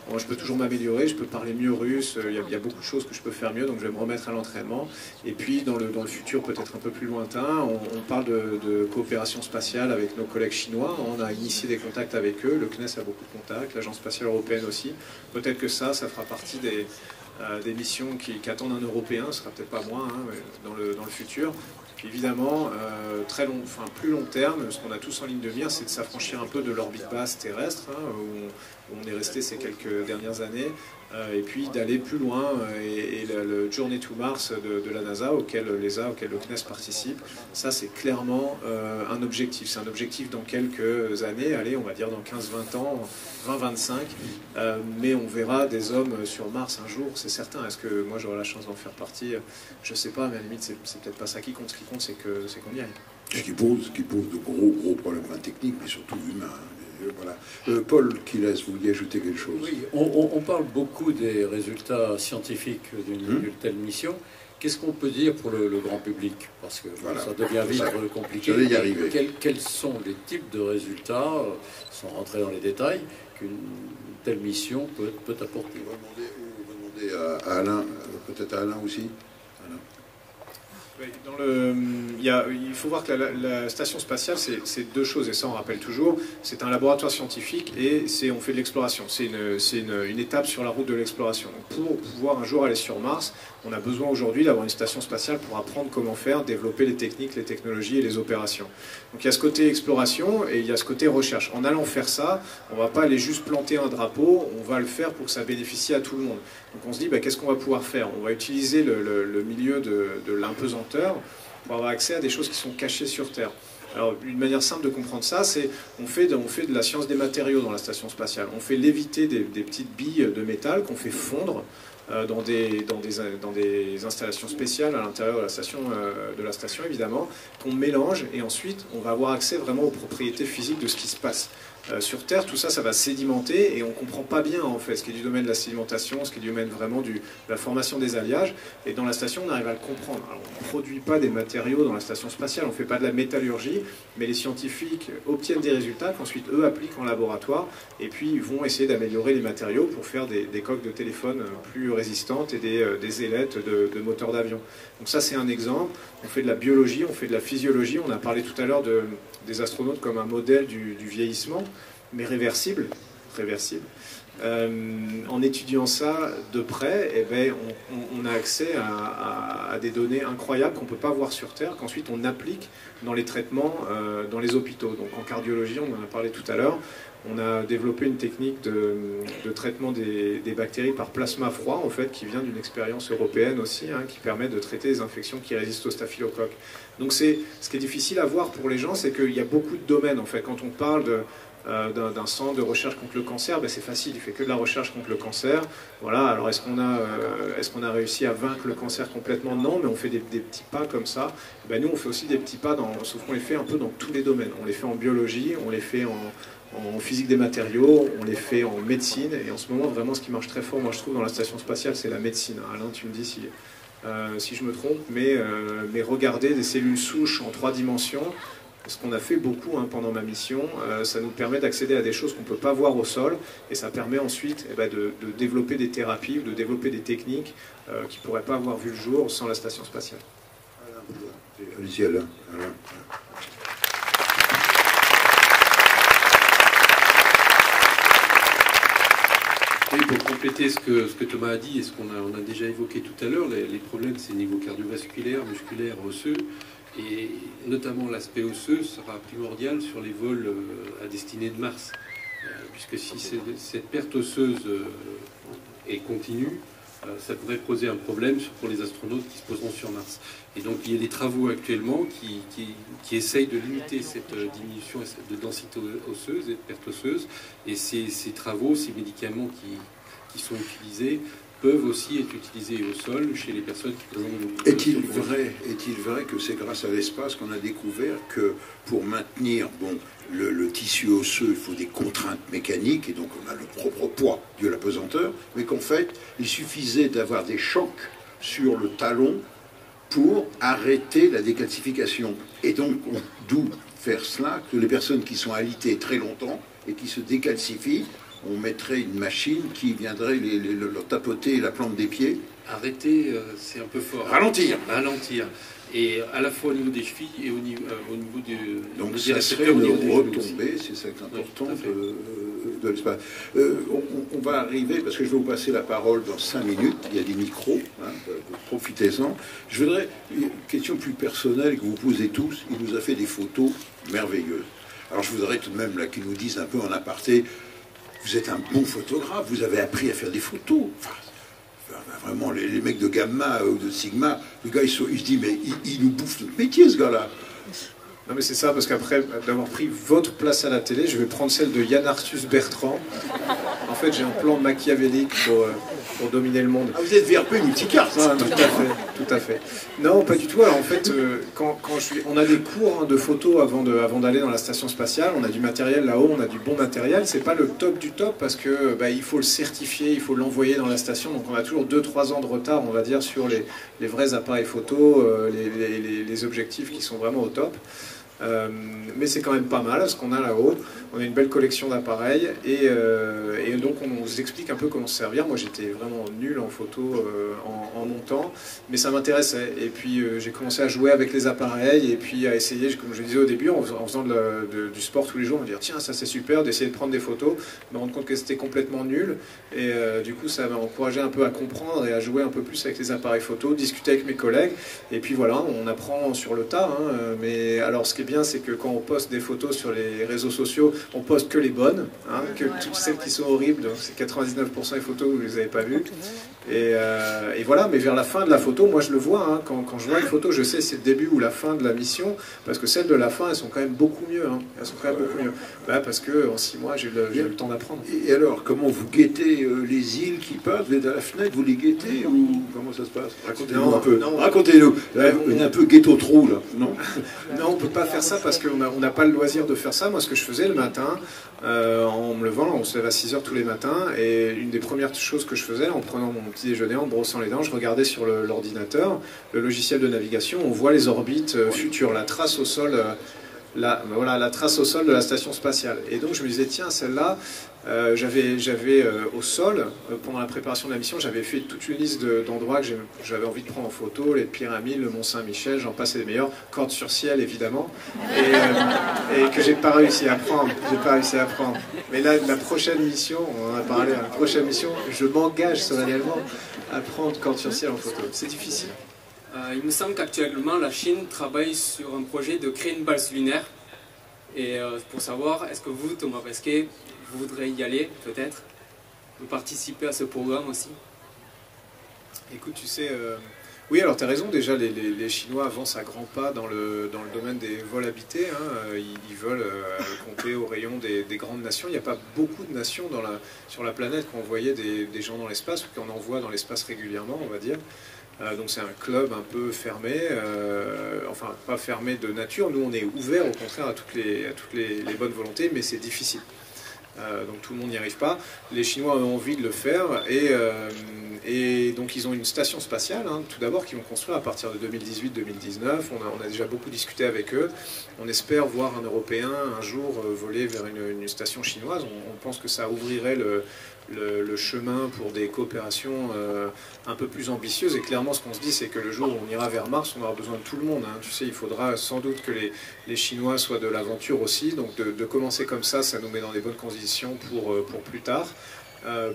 B: Moi, je peux toujours m'améliorer, je peux parler mieux russe. Il y a beaucoup de choses que je peux faire mieux, donc je vais me remettre à l'entraînement. Et puis, dans le futur, peut-être un peu plus lointain, on parle de coopération spatiale avec nos collègues chinois. On a initié des contacts avec eux. Le CNES a beaucoup de contacts, l'Agence spatiale européenne aussi. Peut-être que ça fera partie des missions qui attendent un Européen, ce sera peut-être pas moi dans le futur. Puis évidemment, plus long terme, ce qu'on a tous en ligne de mire, c'est de s'affranchir un peu de l'orbite basse terrestre, où on est resté ces quelques dernières années, et puis d'aller plus loin, et le Journey to Mars de la NASA, auquel l'ESA, auquel le CNES participe, ça c'est clairement un objectif. C'est un objectif dans quelques années, allez, on va dire dans 15-20 ans, 20-25, mais on verra des hommes sur Mars un jour, c'est certain. Est-ce que moi j'aurai la chance d'en faire partie? Je sais pas, mais à la limite c'est peut-être pas ça qui compte. Ce qui compte, c'est qu'on y aille.
E: Ce qui pose de gros problèmes techniques, mais surtout humains. Voilà. Paul Quilès, vous vouliez ajouter quelque chose?
C: Oui, on parle beaucoup des résultats scientifiques d'une telle mission. Qu'est-ce qu'on peut dire pour le grand public? Parce que voilà, ça devient vite compliqué.
E: Je vais y arriver.
C: Quels sont les types de résultats, sans rentrer dans les détails, qu'une telle mission peut apporter?
E: On va demander à Alain, peut-être à Alain aussi.
B: Il faut voir que la station spatiale, c'est deux choses, et ça on rappelle toujours. C'est un laboratoire scientifique et on fait de l'exploration. C'est une étape sur la route de l'exploration. Pour pouvoir un jour aller sur Mars, on a besoin aujourd'hui d'avoir une station spatiale pour apprendre comment faire, développer les techniques, les technologies et les opérations. Donc il y a ce côté exploration et il y a ce côté recherche. En allant faire ça, on ne va pas aller juste planter un drapeau, on va le faire pour que ça bénéficie à tout le monde. Donc on se dit, qu'est-ce qu'on va pouvoir faire? On va utiliser le milieu de l'impesanteur pour avoir accès à des choses qui sont cachées sur Terre. Alors, une manière simple de comprendre ça, c'est on fait de la science des matériaux dans la station spatiale. On fait léviter des petites billes de métal qu'on fait fondre dans des installations spéciales à l'intérieur de la station évidemment, qu'on mélange, et ensuite on va avoir accès vraiment aux propriétés physiques de ce qui se passe. Sur Terre, tout ça, ça va sédimenter et on ne comprend pas bien en fait ce qui est du domaine de la sédimentation, ce qui est du domaine vraiment de la formation des alliages. Et dans la station, on arrive à le comprendre. Alors, on ne produit pas des matériaux dans la station spatiale, on ne fait pas de la métallurgie, mais les scientifiques obtiennent des résultats qu'ensuite eux appliquent en laboratoire et puis ils vont essayer d'améliorer les matériaux pour faire des coques de téléphone plus résistantes et des ailettes de moteurs d'avion. Donc ça, c'est un exemple. On fait de la biologie, on fait de la physiologie. On a parlé tout à l'heure des astronautes comme un modèle du vieillissement, mais réversible. En étudiant ça de près, eh ben, on a accès à des données incroyables qu'on ne peut pas voir sur Terre, qu'ensuite on applique dans les traitements dans les hôpitaux. Donc en cardiologie, on en a parlé tout à l'heure, on a développé une technique de traitement des bactéries par plasma froid, en fait, qui vient d'une expérience européenne aussi, hein, qui permet de traiter les infections qui résistent au staphylocoque. Donc ce qui est difficile à voir pour les gens, c'est qu'il y a beaucoup de domaines. En fait, quand on parle d'un centre de recherche contre le cancer, ben c'est facile, il fait que de la recherche contre le cancer. Voilà, alors est-ce qu'on a réussi à vaincre le cancer complètement? Non, mais on fait des petits pas comme ça. Ben nous, on fait aussi des petits pas, sauf qu'on les fait un peu dans tous les domaines. On les fait en biologie, on les fait en physique des matériaux, on les fait en médecine, et en ce moment, vraiment, ce qui marche très fort, moi je trouve, dans la station spatiale, c'est la médecine. Alain, tu me dis si je me trompe, mais regardez des cellules souches en 3 dimensions, ce qu'on a fait beaucoup pendant ma mission, ça nous permet d'accéder à des choses qu'on ne peut pas voir au sol, et ça permet ensuite de développer des thérapies ou de développer des techniques qui ne pourraient pas avoir vu le jour sans la station spatiale.
E: Allez-y, Alain.
D: Oui, pour compléter ce que Thomas a dit et ce qu'on a déjà évoqué tout à l'heure, les problèmes, c'est niveau cardiovasculaire, musculaire, osseux, et notamment l'aspect osseux sera primordial sur les vols à destinée de Mars, puisque si cette perte osseuse est continue, ça pourrait poser un problème pour les astronautes qui se poseront sur Mars. Et donc il y a des travaux actuellement qui essayent de limiter cette diminution de densité osseuse et de perte osseuse. Et ces travaux, ces médicaments qui sont utilisés, peuvent aussi être utilisés au sol chez les personnes qui présentent...
E: Est-il vrai que c'est grâce à l'espace qu'on a découvert que pour maintenir le tissu osseux, il faut des contraintes mécaniques, et donc on a le propre poids de la pesanteur, mais qu'en fait, il suffisait d'avoir des chocs sur le talon pour arrêter la décalcification. Et donc, d'où faire cela, que les personnes qui sont alitées très longtemps et qui se décalcifient, on mettrait une machine qui viendrait leur tapoter la plante des pieds.
D: Arrêter, c'est un peu fort.
E: Ralentir.
D: Ralentir. Et à la fois au niveau des chevilles et au niveau du...
E: Donc ça serait une retombée, c'est ça qui est important de l'espace. On va arriver, parce que je vais vous passer la parole dans 5 minutes, il y a des micros, profitez-en. Je voudrais, une question plus personnelle que vous posez tous, il nous a fait des photos merveilleuses. Alors je voudrais tout de même qu'il nous dise un peu en aparté, vous êtes un bon photographe, vous avez appris à faire des photos. Enfin, vraiment, les mecs de Gamma ou de Sigma, le gars, il se dit, mais il nous bouffe notre métier, ce gars-là.
B: Non mais c'est ça, parce qu'après d'avoir pris votre place à la télé, je vais prendre celle de Yann Arthus Bertrand. En fait, j'ai un plan machiavélique pour dominer le monde.
E: Ah, vous êtes VRP multicarte.
B: Ah, tout à fait. Non, pas du tout. Alors en fait, on a des cours de photos avant d'aller dans la station spatiale. On a du matériel là-haut, on a du bon matériel. C'est pas le top du top parce que il faut le certifier, il faut l'envoyer dans la station. Donc on a toujours 2-3 ans de retard, on va dire, sur les vrais appareils photo, les objectifs qui sont vraiment au top. Mais c'est quand même pas mal ce qu'on a là-haut. On a une belle collection d'appareils et donc on vous explique un peu comment se servir. Moi j'étais vraiment nul en photo en montant, mais ça m'intéressait. Et puis j'ai commencé à jouer avec les appareils et puis à essayer, comme je disais au début, en faisant du sport tous les jours, on me dire tiens ça c'est super, d'essayer de prendre des photos, me rendre compte que c'était complètement nul. Et du coup ça m'a encouragé un peu à comprendre et à jouer un peu plus avec les appareils photo, discuter avec mes collègues. Et puis voilà, on apprend sur le tas. Mais alors ce qui est bien, c'est que quand on poste des photos sur les réseaux sociaux, on poste que les bonnes, que toutes celles qui sont horribles, donc c'est 99% des photos que vous ne les avez pas vues. Et voilà, mais vers la fin de la photo, moi je le vois, quand je vois une photo, je sais si c'est le début ou la fin de la mission, parce que celles de la fin, elles sont quand même beaucoup mieux. Elles sont quand même beaucoup mieux. Parce qu'en 6 mois, j'ai eu le temps d'apprendre.
E: Et alors, comment vous guettez les îles qui passent? Vous êtes à la fenêtre, vous les guettez ou comment ça se passe? Racontez-nous un peu. Racontez-nous. On est un peu ghetto-trou, là, non?
B: Non, on ne peut pas faire ça parce qu'on n'a pas le loisir de faire ça. Moi, ce que je faisais le matin, en me levant, on se lève à 6 h tous les matins, et une des premières choses que je faisais, en prenant mon petit déjeuner, en brossant les dents, je regardais sur l'ordinateur, le logiciel de navigation, on voit les orbites futures, la trace au sol la trace au sol de la station spatiale. Et donc je me disais, tiens, celle-là, j'avais au sol, pendant la préparation de la mission, j'avais fait toute une liste d'endroits que j'avais envie de prendre en photo, les pyramides, le Mont Saint-Michel, j'en passe les meilleurs, Cordes sur ciel évidemment, et que j'ai pas réussi à prendre. Mais là, la prochaine mission, on en a parlé, la prochaine mission, je m'engage solennellement à prendre Cordes sur ciel en photo. C'est difficile.
G: Il me semble qu'actuellement la Chine travaille sur un projet de créer une base lunaire. Et pour savoir, est-ce que vous, Thomas Pesquet, vous voudrez y aller peut-être, ou participer à ce programme aussi?
B: Écoute, tu sais, oui, alors tu as raison, déjà les Chinois avancent à grands pas dans le domaine des vols habités, hein. Ils veulent compter au rayon des grandes nations. Il n'y a pas beaucoup de nations sur la planète qui ont envoyé des gens dans l'espace, ou qui en envoient dans l'espace régulièrement, on va dire. Donc c'est un club un peu fermé, enfin pas fermé de nature. Nous on est ouvert au contraire à toutes les bonnes volontés, mais c'est difficile. Donc tout le monde n'y arrive pas. Les Chinois ont envie de le faire et donc ils ont une station spatiale, hein, tout d'abord, qu'ils vont construire à partir de 2018-2019. On a déjà beaucoup discuté avec eux. On espère voir un Européen un jour voler vers une station chinoise. On pense que ça ouvrirait le chemin pour des coopérations un peu plus ambitieuses. Et clairement, ce qu'on se dit, c'est que le jour où on ira vers Mars, on aura besoin de tout le monde, hein. Tu sais, il faudra sans doute que les Chinois soient de l'aventure aussi. Donc de commencer comme ça nous met dans des bonnes conditions pour plus tard.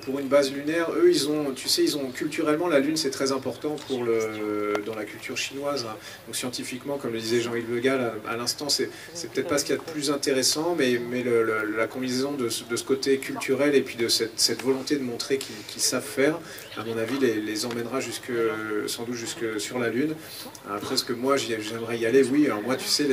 B: Pour une base lunaire, eux, ils ont culturellement, la Lune, c'est très important dans la culture chinoise, hein. Donc scientifiquement, comme le disait Jean-Yves Le Gall à l'instant, c'est peut-être pas ce qu'il y a de plus intéressant, mais la combinaison de ce côté culturel et puis de cette volonté de montrer qu'ils savent faire, à mon avis, les emmènera sans doute jusque sur la Lune. Après, ce que moi, j'aimerais y aller, oui. Alors moi, tu sais,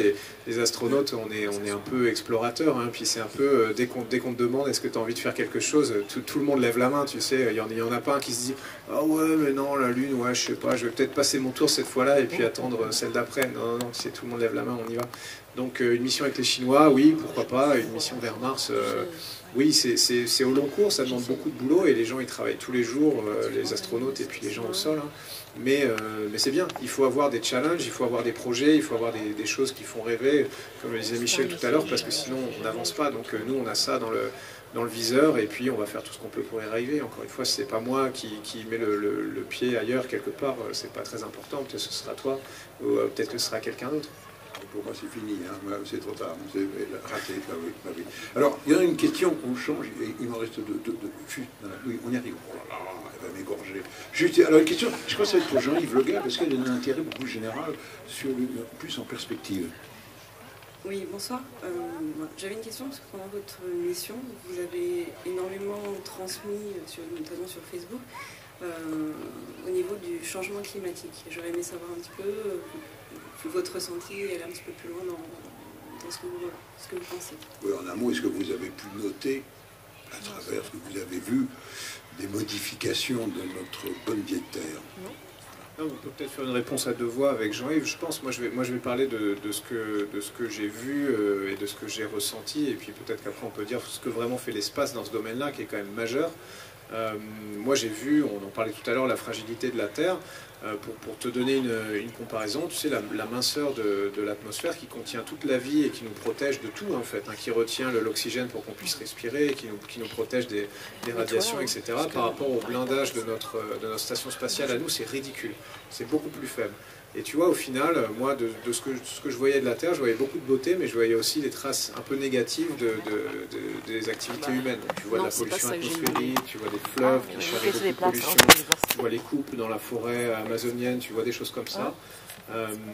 B: les astronautes, on est un peu explorateurs, hein, puis c'est un peu, dès qu'on te demande est-ce que tu as envie de faire quelque chose, tout le monde lève la main, tu sais. Il y en a pas un qui se dit « Ah ouais, mais non, la Lune, ouais, je sais pas, je vais peut-être passer mon tour cette fois-là et puis attendre celle d'après. » Non, tu sais, tout le monde lève la main, on y va. Donc une mission avec les Chinois, oui, pourquoi pas. Une mission vers Mars, oui, c'est au long cours, ça demande beaucoup de boulot et les gens, ils travaillent tous les jours, les astronautes et puis les gens au sol, hein. Mais c'est bien, il faut avoir des challenges, il faut avoir des projets, il faut avoir des choses qui font rêver, comme le disait Michel tout à l'heure, parce que sinon on n'avance pas. Donc nous, on a ça dans le viseur, et puis on va faire tout ce qu'on peut pour y arriver. Encore une fois, c'est pas moi qui mets le pied ailleurs quelque part, c'est pas très important. Peut-être ce sera toi, ou peut-être que ce sera quelqu'un d'autre.
E: Pour moi, c'est fini, hein. C'est trop tard, c'est raté. Ah oui, ah oui. Alors, il y a une question, on change, il m'en reste deux. Oui, on y arrive. Oh là là, elle va m'égorger. Juste, alors, une question, je crois que ça va être pour Jean-Yves Le Gall, parce qu'elle a un intérêt beaucoup général, plus en perspective.
H: Oui, bonsoir. J'avais une question, parce que pendant votre mission, vous avez énormément transmis, notamment sur Facebook, au niveau du changement climatique. J'aurais aimé savoir un petit peu votre ressenti et aller un petit peu plus loin dans ce que vous pensez.
E: Oui, en un mot, est-ce que vous avez pu noter, à travers ce que vous avez vu, des modifications de notre bonne vieille terre?
B: Non, on peut peut-être faire une réponse à deux voix avec Jean-Yves. Je pense, moi je vais parler de ce que j'ai vu et de ce que j'ai ressenti, et puis peut-être qu'après on peut dire ce que vraiment fait l'espace dans ce domaine-là, qui est quand même majeur. Moi j'ai vu, on en parlait tout à l'heure, la fragilité de la Terre. Pour te donner une comparaison, tu sais, la minceur de l'atmosphère qui contient toute la vie et qui nous protège de tout, en fait, hein, qui retient l'oxygène pour qu'on puisse respirer, qui nous protège des radiations, etc. Par rapport au blindage de notre station spatiale à nous, c'est ridicule. C'est beaucoup plus faible. Et tu vois, au final, moi, de ce que je voyais de la Terre, je voyais beaucoup de beauté, mais je voyais aussi des traces un peu négatives des activités humaines. Donc, tu vois de la pollution atmosphérique, tu vois des fleuves qui charrient beaucoup de pollution, tu vois les coupes dans la forêt amazonienne, tu vois des choses comme ça.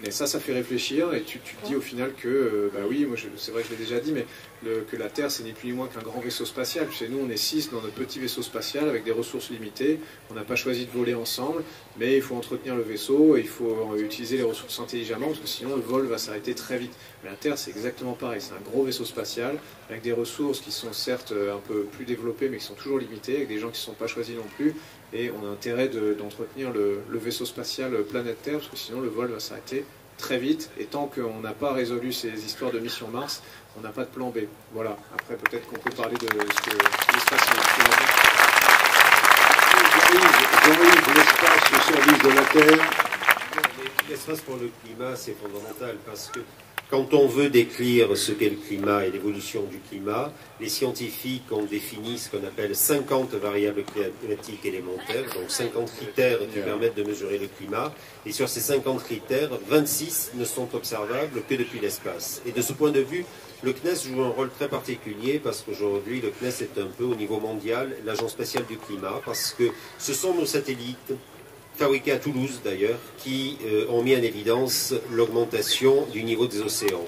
B: Et ça fait réfléchir, et tu te dis au final que, bah oui, moi c'est vrai que je l'ai déjà dit, mais que la Terre c'est ni plus ni moins qu'un grand vaisseau spatial. Chez nous on est 6 dans notre petit vaisseau spatial avec des ressources limitées, on n'a pas choisi de voler ensemble, mais il faut entretenir le vaisseau, et il faut utiliser les ressources intelligemment, parce que sinon le vol va s'arrêter très vite. Mais la Terre c'est exactement pareil, c'est un gros vaisseau spatial, avec des ressources qui sont certes un peu plus développées, mais qui sont toujours limitées, avec des gens qui ne sont pas choisis non plus. Et on a intérêt d'entretenir le vaisseau spatial planète Terre, parce que sinon le vol va s'arrêter très vite. Et tant qu'on n'a pas résolu ces histoires de mission Mars, on n'a pas de plan B. Voilà. Après, peut-être qu'on peut parler de ce que l'espace
E: Jean-Yves, l'espace au service de la Terre.
F: L'espace pour le climat, c'est fondamental, parce que Quand on veut décrire ce qu'est le climat et l'évolution du climat, les scientifiques ont défini ce qu'on appelle 50 variables climatiques élémentaires, donc 50 critères qui permettent de mesurer le climat. Et sur ces 50 critères, 26 ne sont observables que depuis l'espace. Et de ce point de vue, le CNES joue un rôle très particulier parce qu'aujourd'hui, le CNES est un peu au niveau mondial l'agence spatiale du climat, parce que ce sont nos satellites, fabriqués à Toulouse d'ailleurs, qui ont mis en évidence l'augmentation du niveau des océans.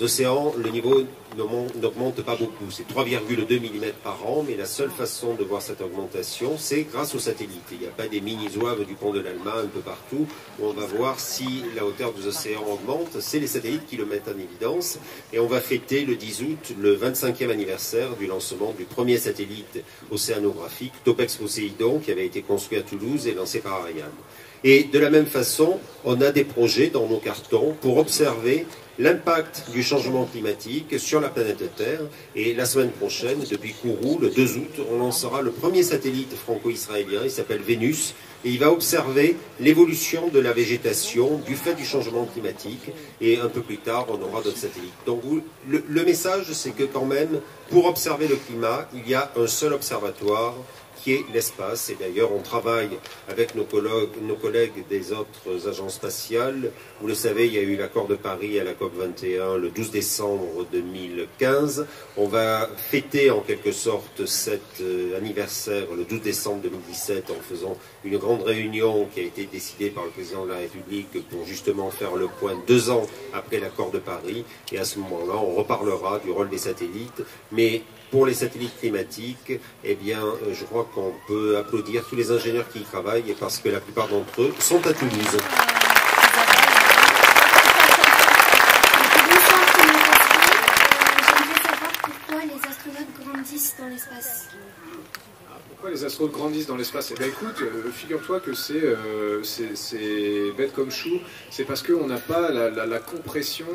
F: Les océans, le niveau n'augmente pas beaucoup, c'est 3,2 mm par an, mais la seule façon de voir cette augmentation, c'est grâce aux satellites. Il n'y a pas des mini-zouaves du pont de l'Alma un peu partout, où on va voir si la hauteur des océans augmente, c'est les satellites qui le mettent en évidence, et on va fêter le 10 août le 25e anniversaire du lancement du premier satellite océanographique, Topex Poséidon, qui avait été construit à Toulouse et lancé par Ariane. Et de la même façon, on a des projets dans nos cartons pour observer l'impact du changement climatique sur la planète Terre. Et la semaine prochaine, depuis Kourou, le 2 août, on lancera le premier satellite franco-israélien, il s'appelle Vénus, et il va observer l'évolution de la végétation du fait du changement climatique. Et un peu plus tard, on aura d'autres satellites. Donc le message, c'est que quand même, pour observer le climat, il y a un seul observatoire, qui est l'espace. Et d'ailleurs, on travaille avec nos collègues des autres agences spatiales. Vous le savez, il y a eu l'accord de Paris à la COP21 le 12 décembre 2015. On va fêter en quelque sorte cet anniversaire le 12 décembre 2017 en faisant une grande réunion qui a été décidée par le président de la République pour justement faire le point 2 ans après l'accord de Paris. Et à ce moment-là, on reparlera du rôle des satellites. Mais pour les satellites climatiques, eh bien, je crois qu'on peut applaudir tous les ingénieurs qui y travaillent, parce que la plupart d'entre eux sont à Toulouse.
I: J'aimerais savoir pourquoi les astronautes grandissent dans l'espace.
B: Pourquoi les astronautes grandissent dans l'espace? Eh bien écoute, figure-toi que c'est bête comme chou, c'est parce qu'on n'a pas la compression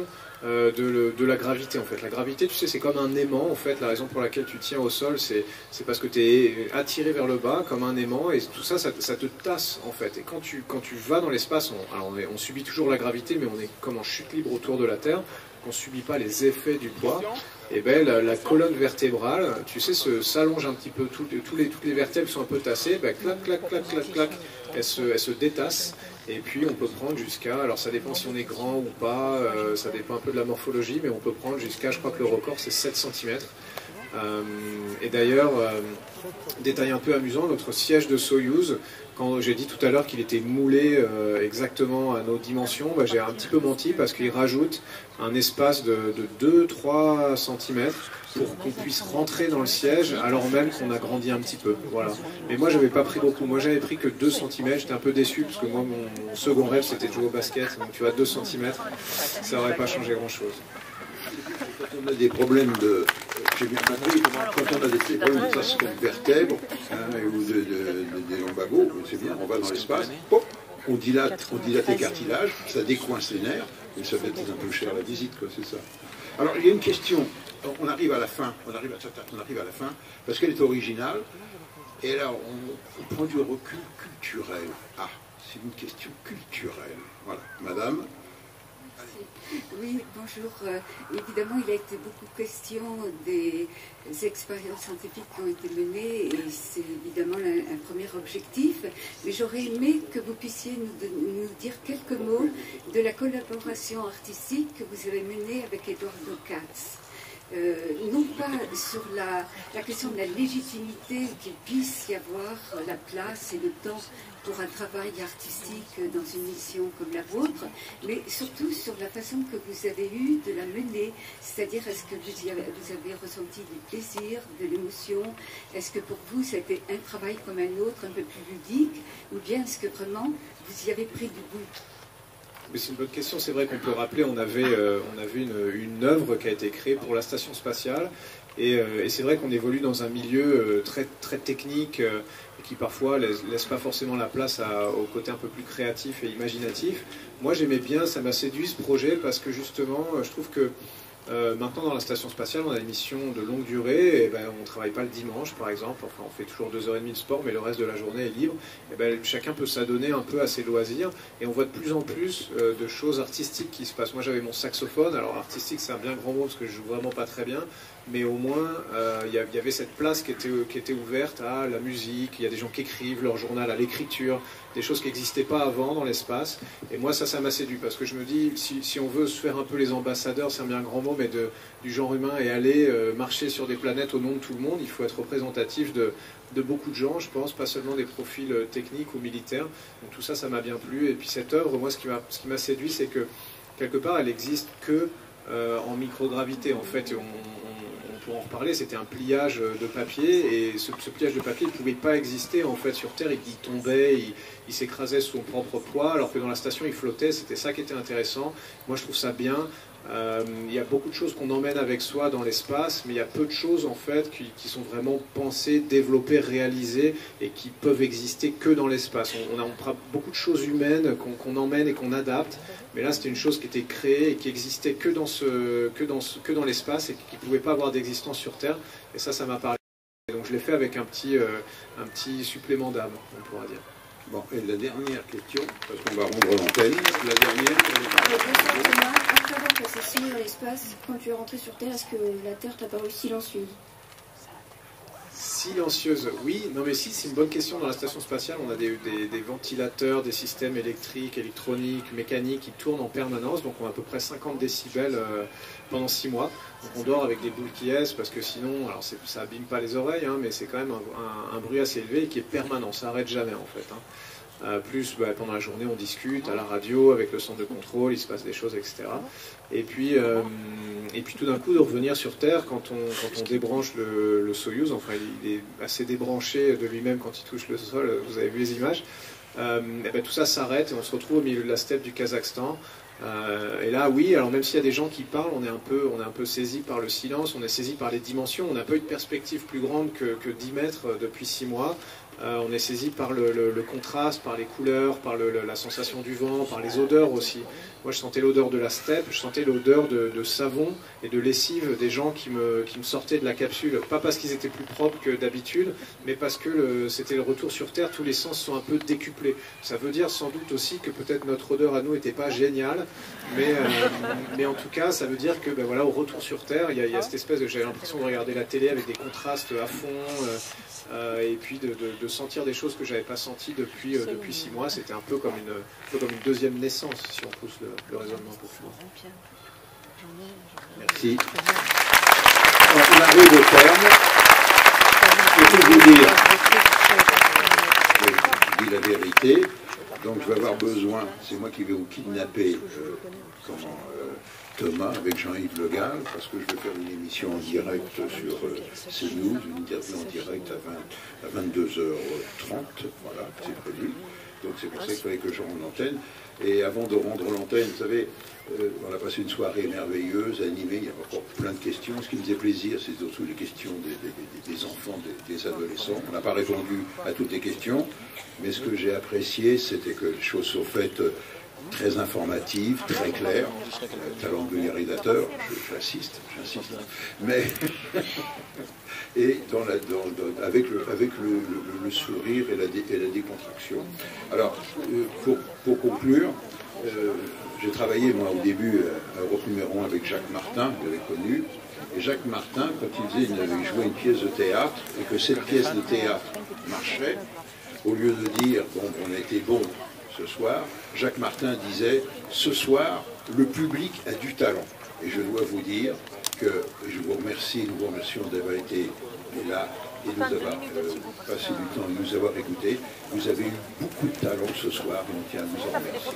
B: de la gravité en fait. La gravité, tu sais, c'est comme un aimant en fait. La raison pour laquelle tu tiens au sol, c'est parce que tu es attiré vers le bas comme un aimant, et tout ça, ça te tasse en fait. Et quand tu vas dans l'espace, on subit toujours la gravité, mais on est comme en chute libre autour de la Terre, qu'on ne subit pas les effets du poids. Et ben la colonne vertébrale, tu sais, s'allonge un petit peu, toutes les vertèbres sont un peu tassées, ben, clac, clac, clac, clac, clac, elles se détassent. Et puis on peut prendre jusqu'à, alors ça dépend si on est grand ou pas, ça dépend un peu de la morphologie, mais on peut prendre jusqu'à, je crois que le record c'est 7 cm. Et d'ailleurs, détail un peu amusant, notre siège de Soyouz, quand j'ai dit tout à l'heure qu'il était moulé exactement à nos dimensions, bah, j'ai un petit peu menti parce qu'il rajoute un espace de 2-3 cm pour qu'on puisse rentrer dans le siège alors même qu'on a grandi un petit peu. Voilà. Mais moi j'avais pas pris beaucoup, moi j'avais pris que 2 cm, j'étais un peu déçu parce que moi mon second rêve c'était de jouer au basket, donc tu vois 2 cm, ça n'aurait pas changé grand chose.
E: Quand on a des problèmes de... J'ai bien compris, quand on a des problèmes de traces de vertèbres ou des lumbagos, c'est bien, on va dans l'espace, on dilate les cartilages, ça décoince les nerfs, et ça va être un peu cher la visite, quoi, c'est ça. Alors il y a une question, on arrive à la fin, parce qu'elle est originale, et là on prend du recul culturel. Ah, c'est une question culturelle. Voilà, madame.
J: Oui, bonjour. Évidemment, il a été beaucoup question des expériences scientifiques qui ont été menées, et c'est évidemment un premier objectif. Mais j'aurais aimé que vous puissiez nous dire quelques mots de la collaboration artistique que vous avez menée avec Eduardo Katz. Non pas sur la question de la légitimité qu'il puisse y avoir la place et le temps pour un travail artistique dans une mission comme la vôtre, mais surtout sur la façon que vous avez eue de la mener, c'est-à-dire est-ce que vous avez ressenti du plaisir, de l'émotion, est-ce que pour vous c'était un travail comme un autre, un peu plus ludique, ou bien est-ce que vraiment vous y avez pris du goût?
B: Mais c'est une bonne question. C'est vrai qu'on peut rappeler, on avait une œuvre qui a été créée pour la station spatiale, et c'est vrai qu'on évolue dans un milieu très, très technique, qui parfois laisse pas forcément la place au côté un peu plus créatif et imaginatif. Moi j'aimais bien, ça m'a séduit ce projet, parce que justement je trouve que Maintenant, dans la station spatiale, on a des missions de longue durée. Et on ne travaille pas le dimanche, par exemple. Enfin, on fait toujours 2h30 de sport, mais le reste de la journée est libre. Et chacun peut s'adonner un peu à ses loisirs. Et on voit de plus en plus de choses artistiques qui se passent. Moi, j'avais mon saxophone. Alors, artistique, c'est un bien grand mot parce que je joue vraiment pas très bien. Mais au moins, il y avait cette place qui était ouverte à la musique. Il y a des gens qui écrivent leur journal, à l'écriture, des choses qui n'existaient pas avant dans l'espace. Et moi, ça m'a séduit parce que je me dis, si on veut se faire un peu les ambassadeurs, c'est un bien grand mot, mais du genre humain et aller marcher sur des planètes au nom de tout le monde, il faut être représentatif de beaucoup de gens, je pense, pas seulement des profils techniques ou militaires. Donc tout ça, ça m'a bien plu. Et puis cette œuvre, moi, ce qui m'a séduit, c'est que quelque part, elle n'existe que en microgravité, en fait. Pour en reparler, c'était un pliage de papier, et ce pliage de papier ne pouvait pas exister en fait sur Terre. Il tombait, il s'écrasait sous son propre poids, alors que dans la station il flottait. C'était ça qui était intéressant. Moi je trouve ça bien. Il y a beaucoup de choses qu'on emmène avec soi dans l'espace, mais il y a peu de choses en fait qui sont vraiment pensées, développées, réalisées et qui peuvent exister que dans l'espace. On prend beaucoup de choses humaines qu'on emmène et qu'on adapte, mais là c'était une chose qui était créée et qui existait que dans l'espace et qui ne pouvait pas avoir d'existence sur Terre. Et ça m'a parlé. Donc je l'ai fait avec un petit supplément d'âme, on pourra dire.
E: Bon, et la dernière question, parce qu'on va rendre l'antenne. La dernière.
I: Après avoir passé 6 mois dans l'espace, quand tu es rentré sur Terre, est-ce que la Terre t'a paru silencieuse?
B: Silencieuse, oui. Non mais si, c'est une bonne question. Dans la station spatiale, on a des ventilateurs, des systèmes électriques, électroniques, mécaniques qui tournent en permanence. Donc on a à peu près 50 décibels pendant 6 mois. Donc on dort avec des boules qui est parce que sinon, alors ça abîme pas les oreilles, hein, mais c'est quand même un bruit assez élevé et qui est permanent. Ça n'arrête jamais en fait. Plus pendant la journée on discute à la radio avec le centre de contrôle, il se passe des choses, etc. Et puis tout d'un coup de revenir sur Terre quand on débranche le Soyouz, enfin il est assez débranché de lui-même quand il touche le sol, vous avez vu les images, tout ça s'arrête et on se retrouve au milieu de la steppe du Kazakhstan. Et là oui, alors même s'il y a des gens qui parlent, on est un peu saisi par le silence, on est saisi par les dimensions, on n'a pas eu de perspective plus grande que 10 mètres depuis 6 mois. On est saisi par le contraste, par les couleurs, par la sensation du vent, par les odeurs aussi. Moi, je sentais l'odeur de la steppe, je sentais l'odeur de savon et de lessive des gens qui me sortaient de la capsule. Pas parce qu'ils étaient plus propres que d'habitude, mais parce que c'était le retour sur Terre, tous les sens sont un peu décuplés. Ça veut dire sans doute aussi que peut-être notre odeur à nous n'était pas géniale, mais en tout cas, ça veut dire que voilà, au retour sur Terre, il y a cette espèce de... J'avais l'impression de regarder la télé avec des contrastes à fond, et puis de sentir des choses que je n'avais pas senties depuis 6 mois. C'était un peu comme une deuxième naissance, si on pousse le raisonnement un peu plus loin.
E: Merci. On arrive au terme. Je peux vous dire, je dis la vérité, donc je vais avoir besoin, c'est moi qui vais vous kidnapper Thomas avec Jean-Yves Le Gall, parce que je vais faire une émission en direct sur CNews, une interview en direct à 22h30, voilà, c'est prévu. Donc c'est pour ça qu'il fallait que je rende l'antenne. Et avant de rendre l'antenne, vous savez, on a passé une soirée merveilleuse, animée, il y avait encore plein de questions. Ce qui me faisait plaisir, c'est surtout les questions des enfants, des adolescents. On n'a pas répondu à toutes les questions, mais ce que j'ai apprécié, c'était que les choses sont faites très informatives, très claires. Talent de vulgarisateur, j'insiste. Mais et avec le sourire et la décontraction. Alors, pour conclure, j'ai travaillé moi au début à Europe Numéro 1 avec Jacques Martin, vous l'avez connu. Et Jacques Martin, quand il jouait une pièce de théâtre et que cette pièce de théâtre marchait, au lieu de dire bon, on a été bon ce soir, Jacques Martin disait ce soir, le public a du talent. Et je dois vous dire que je vous remercie, nous vous remercions d'avoir été là et nous avoir passé du temps et nous avoir écoutés. Vous avez eu beaucoup de talent ce soir et on tient à vous en remercier.